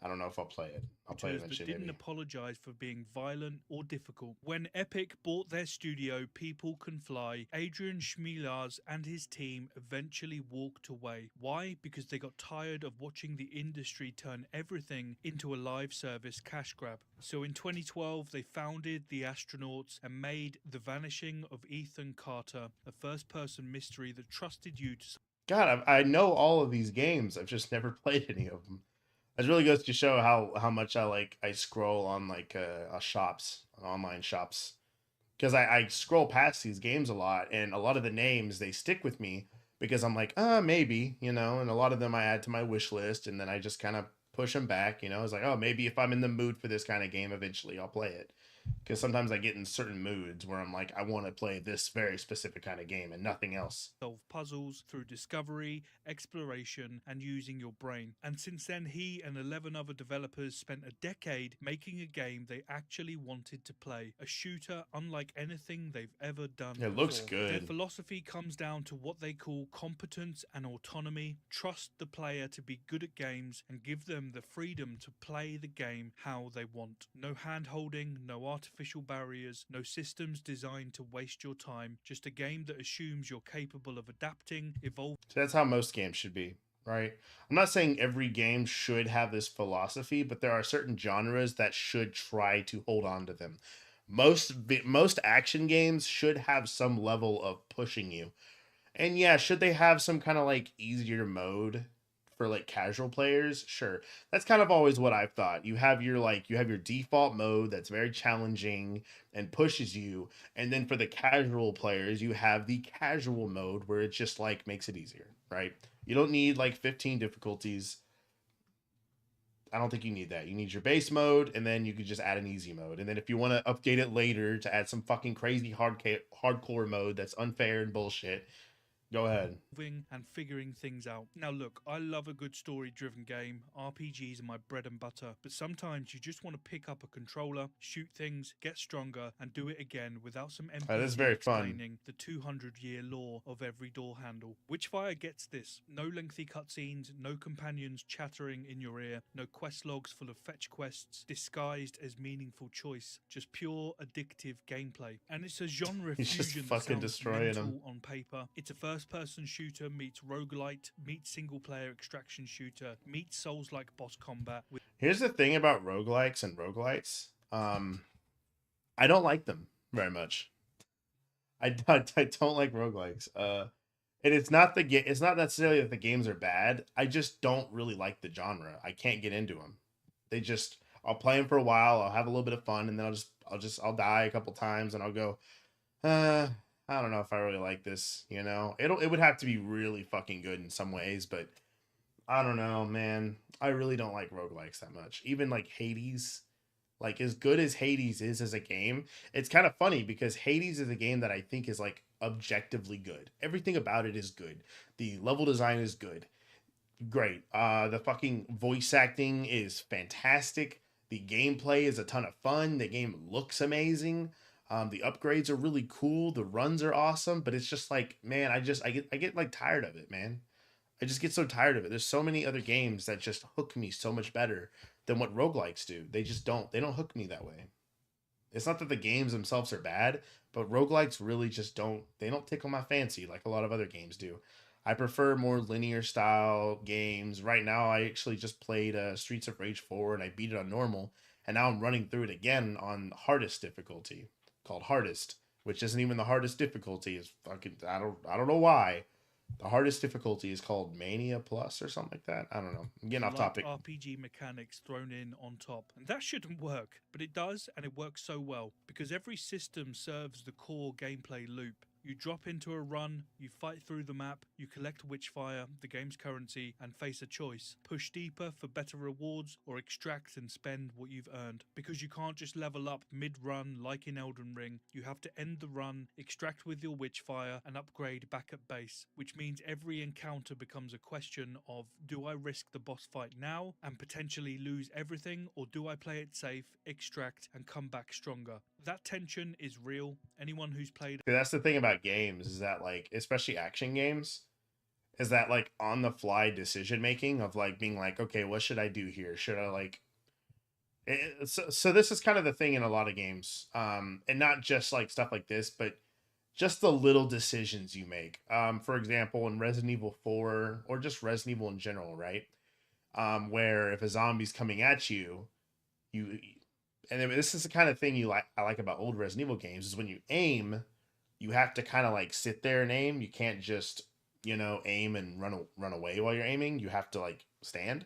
I don't know if I'll play it. I'll play it that eventually. didn't Maybe. apologize for being violent or difficult. When Epic bought their studio People Can Fly, Adrian Schmilars and his team eventually walked away. Why? Because they got tired of watching the industry turn everything into a live service cash grab. So in 2012, they founded the Astronauts and made The Vanishing of Ethan Carter, a first-person mystery that trusted you to... God, I know all of these games. I've just never played any of them. It really goes to show how much I scroll on like shops, on online shops, because I scroll past these games a lot, and a lot of the names they stick with me because I'm like, maybe, you know, and a lot of them I add to my wish list, and then I just kind of push them back, you know. It's like, oh, maybe if I'm in the mood for this kind of game, eventually I'll play it. Because sometimes I get in certain moods where I'm like, I want to play this very specific kind of game and nothing else. Solve puzzles through discovery, exploration, and using your brain. And since then, he and 11 other developers spent a decade making a game they actually wanted to play. A shooter unlike anything they've ever done It looks before. Their good. philosophy comes down to what they call competence and autonomy. Trust the player to be good at games and give them the freedom to play the game how they want. No hand-holding, no artificial barriers, no systems designed to waste your time. Just a game that assumes you're capable of adapting, evolving. So that's how most games should be, right? I'm not saying every game should have this philosophy, but there are certain genres that should try to hold on to them. Most action games should have some level of pushing you. And yeah, should they have some kind of like easier mode for like casual players? Sure. That's kind of always what I've thought. You have your default mode that's very challenging and pushes you, and then for the casual players, you have the casual mode where it just like makes it easier, right? You don't need like 15 difficulties. I don't think you need that. You need your base mode, and then you could just add an easy mode. And then if you want to update it later to add some fucking crazy hardcore mode that's unfair and bullshit, go ahead. And figuring things out. Now look, I love a good story-driven game. RPGs are my bread and butter, but sometimes you just want to pick up a controller, shoot things, get stronger, and do it again without some NPC That is very fun. explaining the 200-year lore of every door handle. Witchfire gets this. No lengthy cutscenes, no companions chattering in your ear, no quest logs full of fetch quests disguised as meaningful choice. Just pure addictive gameplay. And it's a genre He's just fusion that fucking sounds destroying mental him. on paper. It's a first-person shooter meets roguelite, meets single-player extraction shooter, meets Souls-like boss combat. Here's the thing about roguelikes and roguelites. I don't like them very much. I don't like roguelikes. And it's not necessarily that the games are bad. I just don't really like the genre. I can't get into them. I'll play them for a while. I'll have a little bit of fun, and then I'll die a couple times, and I'll go, I don't know if I really like this, you know? It would have to be really fucking good in some ways, but I don't know, man. I really don't like roguelikes that much. Even like Hades, like as good as Hades is as a game, it's kind of funny because Hades is a game that I think is like objectively good. Everything about it is good. The level design is good. Great. The fucking voice acting is fantastic. The gameplay is a ton of fun. The game looks amazing. The upgrades are really cool. The runs are awesome, but it's just like, man, I get like tired of it, man. I just get so tired of it. There's so many other games that just hook me so much better than what roguelikes do. They don't hook me that way. It's not that the games themselves are bad, but roguelikes really just don't tickle my fancy like a lot of other games do. I prefer more linear style games. Right now, I actually just played Streets of Rage 4 and I beat it on normal, and now I'm running through it again on hardest difficulty, called hardest, which isn't even the hardest difficulty. Is fucking I don't know why. The hardest difficulty is called Mania Plus or something like that. I don't know. I'm getting off topic. RPG mechanics thrown in on top. And that shouldn't work, but it does, and it works so well because every system serves the core gameplay loop. You drop into a run, you fight through the map, you collect Witchfire, the game's currency, and face a choice. Push deeper for better rewards, or extract and spend what you've earned. Because you can't just level up mid-run like in Elden Ring, you have to end the run, extract with your Witchfire, and upgrade back at base. Which means every encounter becomes a question of, do I risk the boss fight now, and potentially lose everything, or do I play it safe, extract, and come back stronger? That tension is real. Anyone who's played... That's the thing about games is that, like, especially action games, is that like on the fly decision making of like being like, okay, what should I do here? Should I like so this is kind of the thing in a lot of games, and not just like stuff like this, but just the little decisions you make. For example, in Resident Evil 4 or just Resident Evil in general, right? Where if a zombie's coming at you, and this is the kind of thing I like about old Resident Evil games is when you aim, you have to kind of like sit there and aim. You can't just, aim and run away while you're aiming. You have to like stand.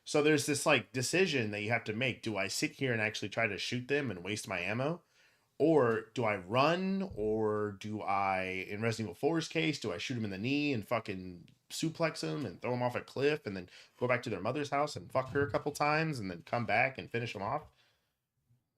So there's this like decision that you have to make. Do I sit here and actually try to shoot them and waste my ammo? Or do I run? Or do I, in Resident Evil 4's case, do I shoot them in the knee and fucking suplex them and throw them off a cliff and then go back to their mother's house and fuck her a couple times and then come back and finish them off?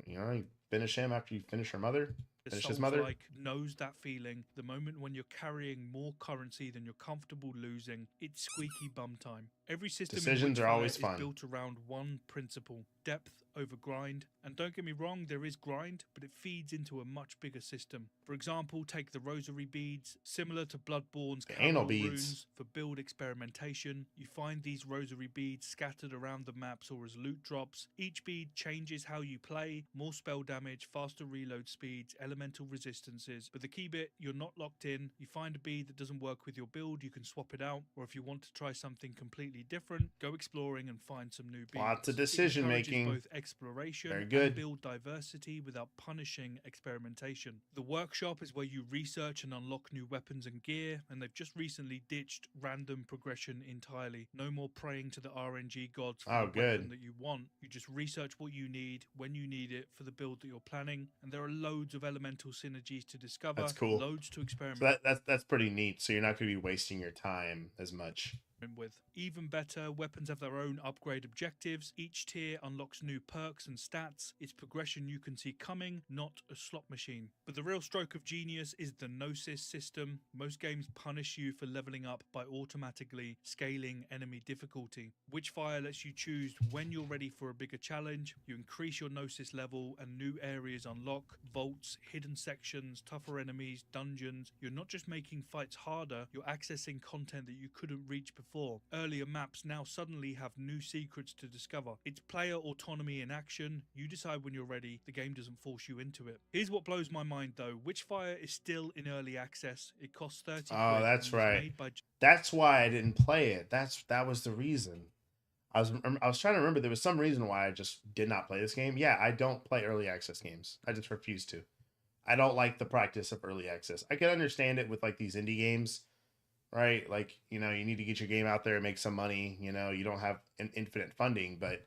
You know, you finish him after you finish her mother. Finish his mother. Like knows that feeling. The moment when you're carrying more currency than you're comfortable losing, it's squeaky bum time. Every system Decisions are always fun. Is built around one principle: depth over grind. And don't get me wrong, there is grind, but it feeds into a much bigger system. For example, take the rosary beads, similar to Bloodborne's anal beads runes for build experimentation. You find these rosary beads scattered around the maps or as loot drops. Each bead changes how you play: more spell damage, faster reload speeds, elemental resistances. But the key bit, you're not locked in. You find a bead that doesn't work with your build, you can swap it out. Or if you want to try something completely different, go exploring and find some new beads. Lots of decision making. Both exploration Very good. and build diversity without punishing experimentation. The workshop is where you research and unlock new weapons and gear, and they've just recently ditched random progression entirely. No more praying to the RNG gods for the weapon that you want. You just research what you need when you need it for the build that you're planning, and there are loads of elemental synergies to discover. That's cool. Loads to experiment. So that's pretty neat. So you're not going to be wasting your time as much. With even better, weapons have their own upgrade objectives. Each tier unlocks new perks and stats. It's progression you can see coming, not a slot machine. But the real stroke of genius is the Gnosis system. Most games punish you for leveling up by automatically scaling enemy difficulty. Witchfire lets you choose when you're ready for a bigger challenge. You increase your Gnosis level and new areas unlock: vaults, hidden sections, tougher enemies, dungeons. You're not just making fights harder, you're accessing content that you couldn't reach before. Earlier maps now suddenly have new secrets to discover. It's player autonomy in action. You decide when you're ready. The game doesn't force you into it. Here's what blows my mind though. Witchfire is still in early access. It costs 30 quid. Oh, that's right. That's why I didn't play it. That was the reason. I was trying to remember. There was some reason why I just did not play this game. Yeah, I don't play early access games. I just refuse to. I don't like the practice of early access. I can understand it with like these indie games, right? Like, you know, you need to get your game out there and make some money. You know, you don't have an infinite funding, but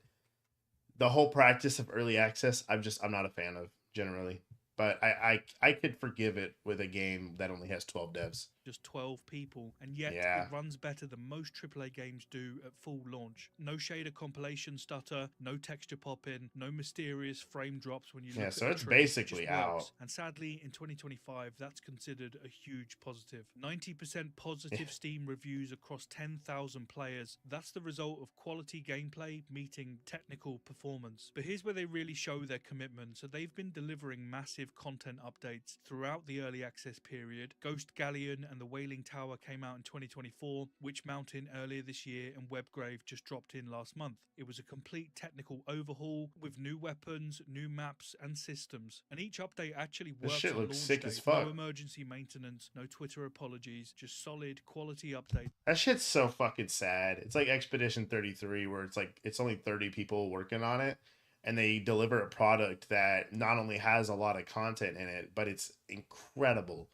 the whole practice of early access, I'm not a fan of generally. But I could forgive it with a game that only has 12 devs. Just 12 people, and yet it runs better than most AAA games do at full launch. No shader compilation stutter, no texture pop-in, no mysterious frame drops when you look at so the it's tree. basically It out. works. And sadly, in 2025, that's considered a huge positive. 90% positive Steam reviews across 10,000 players. That's the result of quality gameplay meeting technical performance. But here's where they really show their commitment. So they've been delivering massive content updates throughout the early access period. Ghost Galleon and the Wailing Tower came out in 2024, Witch Mountain earlier this year, and Webgrave just dropped in last month. It was a complete technical overhaul with new weapons, new maps, and systems. And each update actually This works shit on looks launch sick day. as fuck. No emergency maintenance, no Twitter apologies, just solid quality updates. That shit's so fucking sad. It's like Expedition 33, where it's like it's only 30 people working on it, and they deliver a product that not only has a lot of content in it, but it's incredible.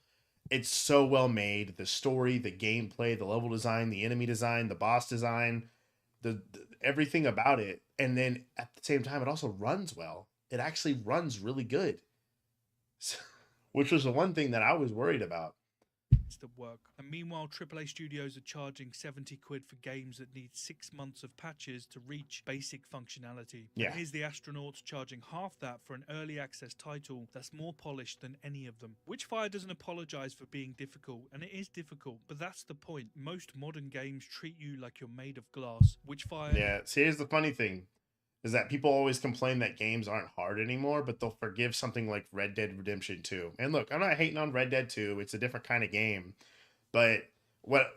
It's so well made. The story, the gameplay, the level design, the enemy design, the boss design, the everything about it. And then at the same time, it also runs well. It actually runs really good, which was the one thing that I was worried about. That work. And meanwhile, AAA studios are charging 70 quid for games that need 6 months of patches to reach basic functionality. Yeah. And here's the Astronauts charging half that for an early access title that's more polished than any of them. Witchfire doesn't apologize for being difficult, and it is difficult, but that's the point. Most modern games treat you like you're made of glass. Witchfire... Yeah, see, here's the funny thing, is that people always complain that games aren't hard anymore, but they'll forgive something like Red Dead Redemption 2. And look, I'm not hating on Red Dead 2. It's a different kind of game. But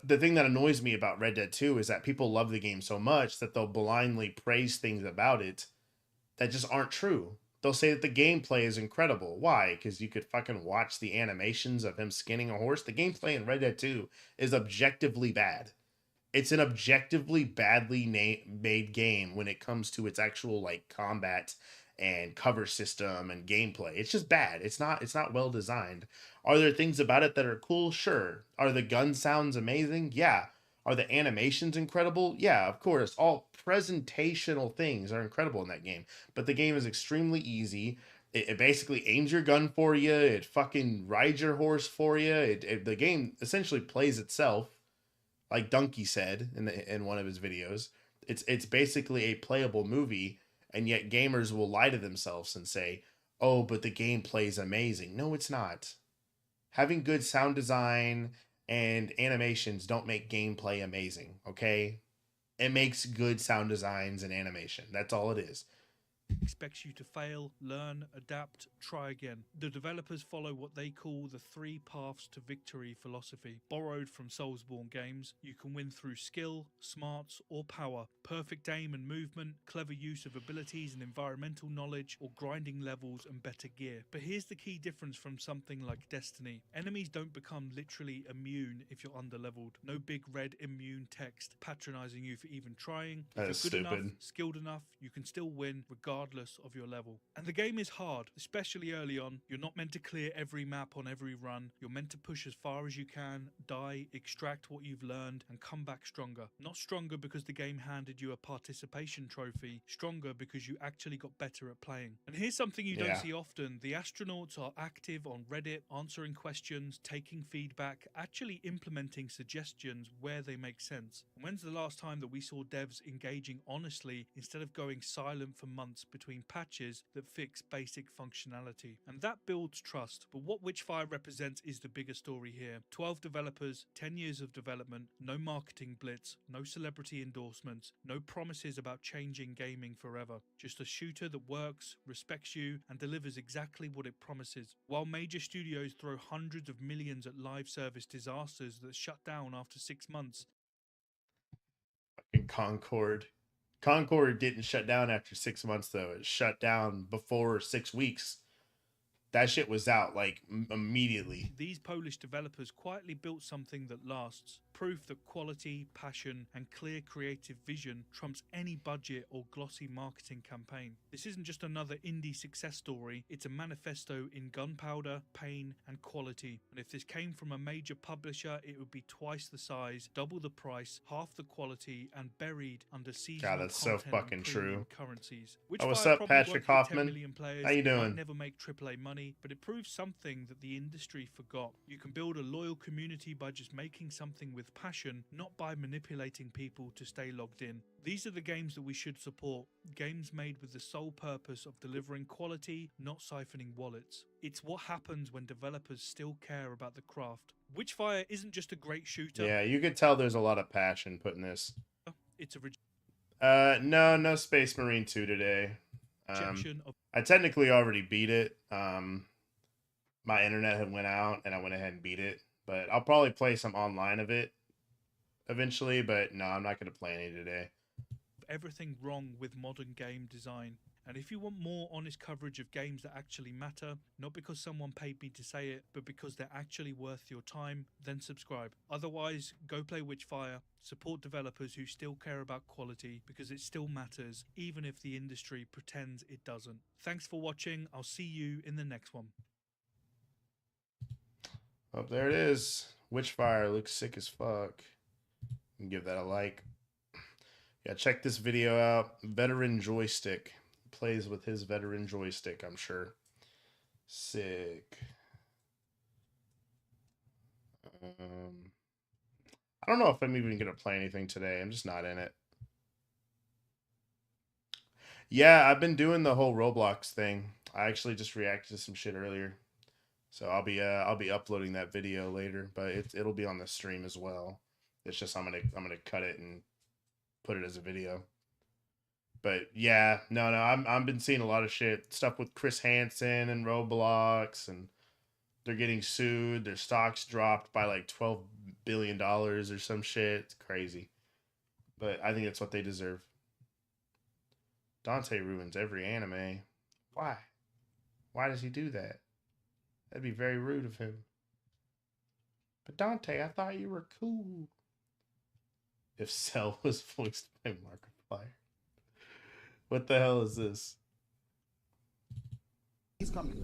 the thing that annoys me about Red Dead 2 is that people love the game so much that they'll blindly praise things about it that just aren't true. They'll say that the gameplay is incredible. Why? Because you could fucking watch the animations of him skinning a horse. The gameplay in Red Dead 2 is objectively bad. It's an objectively badly made game when it comes to its actual like combat and cover system and gameplay. It's just bad. It's not well designed. Are there things about it that are cool? Sure. Are the gun sounds amazing? Yeah. Are the animations incredible? Yeah, of course. All presentational things are incredible in that game. But the game is extremely easy. It basically aims your gun for you. It fucking rides your horse for you. The game essentially plays itself, like Donkey said in one of his videos. It's basically a playable movie, and yet gamers will lie to themselves and say, "Oh, but the gameplay is amazing." No, it's not. Having good sound design and animations don't make gameplay amazing, okay? It makes good sound designs and animation. That's all it is. Expects you to fail, learn, adapt, try again. The developers follow what they call the 3 paths to victory philosophy. Borrowed from Soulsborne games, you can win through skill, smarts, or power, perfect aim and movement, clever use of abilities and environmental knowledge, or grinding levels and better gear. But here's the key difference from something like Destiny. Enemies don't become literally immune if you're underleveled. No big red immune text patronizing you for even trying. If That you're is good stupid. enough, skilled enough, you can still win regardless of your level. And the game is hard, especially early on. You're not meant to clear every map on every run. You're meant to push as far as you can, die, extract what you've learned, and come back stronger. Not stronger because the game handed you a participation trophy, stronger because you actually got better at playing. And here's something you don't see often. The astronauts are active on Reddit, answering questions, taking feedback, actually implementing suggestions where they make sense. And when's the last time that we saw devs engaging honestly instead of going silent for months between patches that fix basic functionality? And that builds trust. But what Witchfire represents is the bigger story here. 12 developers, 10 years of development, no marketing blitz, no celebrity endorsements, no promises about changing gaming forever. Just a shooter that works, respects you, and delivers exactly what it promises. While major studios throw hundreds of millions at live service disasters that shut down after 6 months, Fucking Concord. Concord didn't shut down after 6 months, though. It shut down before 6 weeks. That shit was out, like, immediately. these Polish developers quietly built something that lasts. Proof that quality, passion, and clear creative vision trumps any budget or glossy marketing campaign. This isn't just another indie success story, it's a manifesto in gunpowder, pain, and quality. And if this came from a major publisher, it would be twice the size, double the price, half the quality, and buried under seasonal that's so content fucking and premium true. currencies. Oh, what's Witchfire up, probably Patrick won't hit 10 Hoffman? million players, How you it might doing? never make AAA money, but it proves something that the industry forgot. You can build a loyal community by just making something with passion, not by manipulating people to stay logged in. These are the games that we should support. Games made with the sole purpose of delivering quality, not siphoning wallets. It's what happens when developers still care about the craft. Witchfire isn't just a great shooter. Yeah, you could tell there's a lot of passion put in this. It's a No Space Marine 2 today. rejection of I technically already beat it. My internet had went out and I went ahead and beat it. But I'll probably play some online of it eventually. But no, I'm not going to play any today. everything wrong with modern game design. And if you want more honest coverage of games that actually matter, not because someone paid me to say it, but because they're actually worth your time, then subscribe. Otherwise, go play Witchfire, support developers who still care about quality, because it still matters, even if the industry pretends it doesn't. Thanks for watching. I'll see you in the next one. Oh, there it is. Witchfire looks sick as fuck. You can give that a like. Yeah, check this video out. Veteran Joystick. Plays with his veteran joystick, I'm sure. Sick. I don't know if I'm even going to play anything today. I'm just not in it. Yeah, I've been doing the whole Roblox thing. I actually just reacted to some shit earlier. So I'll be uploading that video later, but it'll be on the stream as well. It's just I'm gonna cut it and put it as a video. But yeah, no, I've been seeing a lot of stuff with Chris Hansen and Roblox, and they're getting sued. Their stocks dropped by like $12 billion or some shit. It's crazy, but I think it's what they deserve. Dante ruins every anime. Why? Why does he do that? That'd be very rude of him. But Dante, I thought you were cool. If Cell was voiced by Markiplier. What the hell is this? He's coming.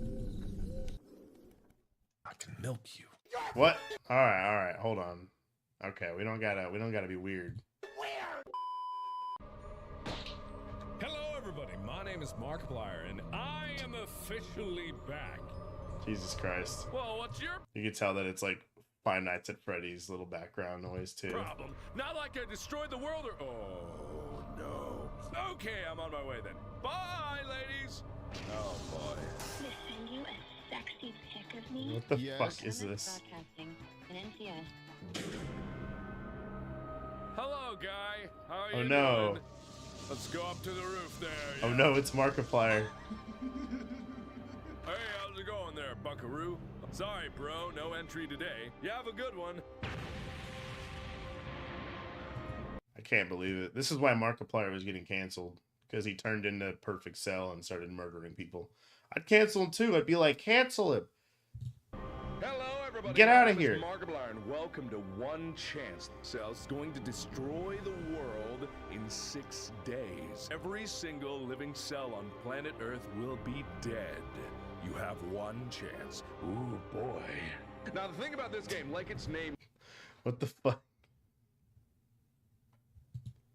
I can milk you. What? All right, hold on. Okay, we don't gotta be weird. Hello, everybody. My name is Markiplier, and I am officially back. Jesus Christ. Well, what's your You can tell that it's like Five Nights at Freddy's little background noise too. problem? Not like I destroyed the world or... Oh, no. Okay, I'm on my way then. Bye, ladies. Oh, boy. To send you a sexy pic of me. What the fuck is this? Broadcasting in NCS. Hello, guy. How are Oh you no. doing? Let's go up to the roof there. Oh yeah. no, it's Markiplier. Hey, how's it going there, buckaroo? Sorry, bro. No entry today. You have a good one. I can't believe it. This is why Markiplier was getting canceled. Because he turned into Perfect Cell and started murdering people. I'd cancel him too. I'd be like, cancel him. Hello, everybody. Get My outta name is here. Markiplier, and welcome to One Chance. Cell's going to destroy the world in 6 days. Every single living cell on planet Earth will be dead. You have one chance. Ooh, boy. Now, the thing about this game, like its name What the fuck?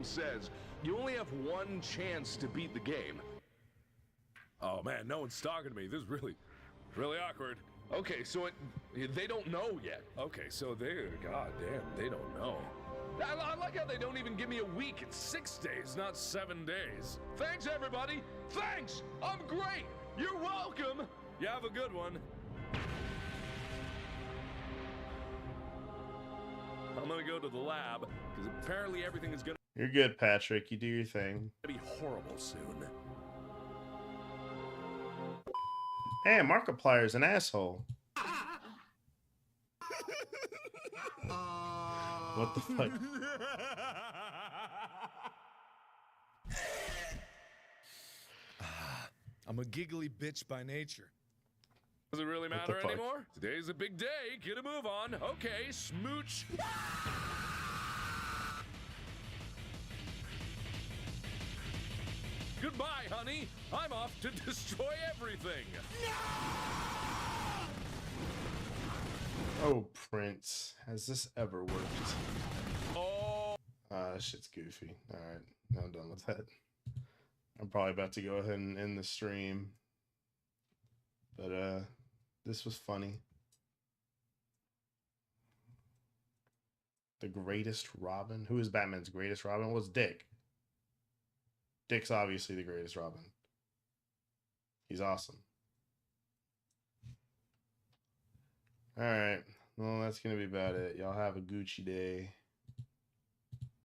says, you only have one chance to beat the game. Oh, man, no one's talking to me. This is really awkward. Okay, so they don't know yet. Okay, so god damn, they don't know. I like how they don't even give me a week. It's 6 days, not 7 days. Thanks, everybody. Thanks. I'm great. You're welcome. You have a good one. I'm gonna go to the lab, because apparently everything is gonna You're good, Patrick. You do your thing. be horrible soon. Hey, Markiplier's an asshole. What the fuck? I'm a giggly bitch by nature. Does it really What the matter fuck? anymore? Today's a big day. Get a move on. Okay, smooch. Goodbye, honey. I'm off to destroy everything. Oh, Prince. Has this ever worked? Oh. That shit's goofy. Alright, now I'm done with that. I'm probably about to go ahead and end the stream. But, this was funny. The greatest Robin? Who is Batman's greatest Robin? Well, it's Dick. Dick's obviously the greatest Robin. He's awesome. Alright. Well, that's going to be about it. Y'all have a Gucci day.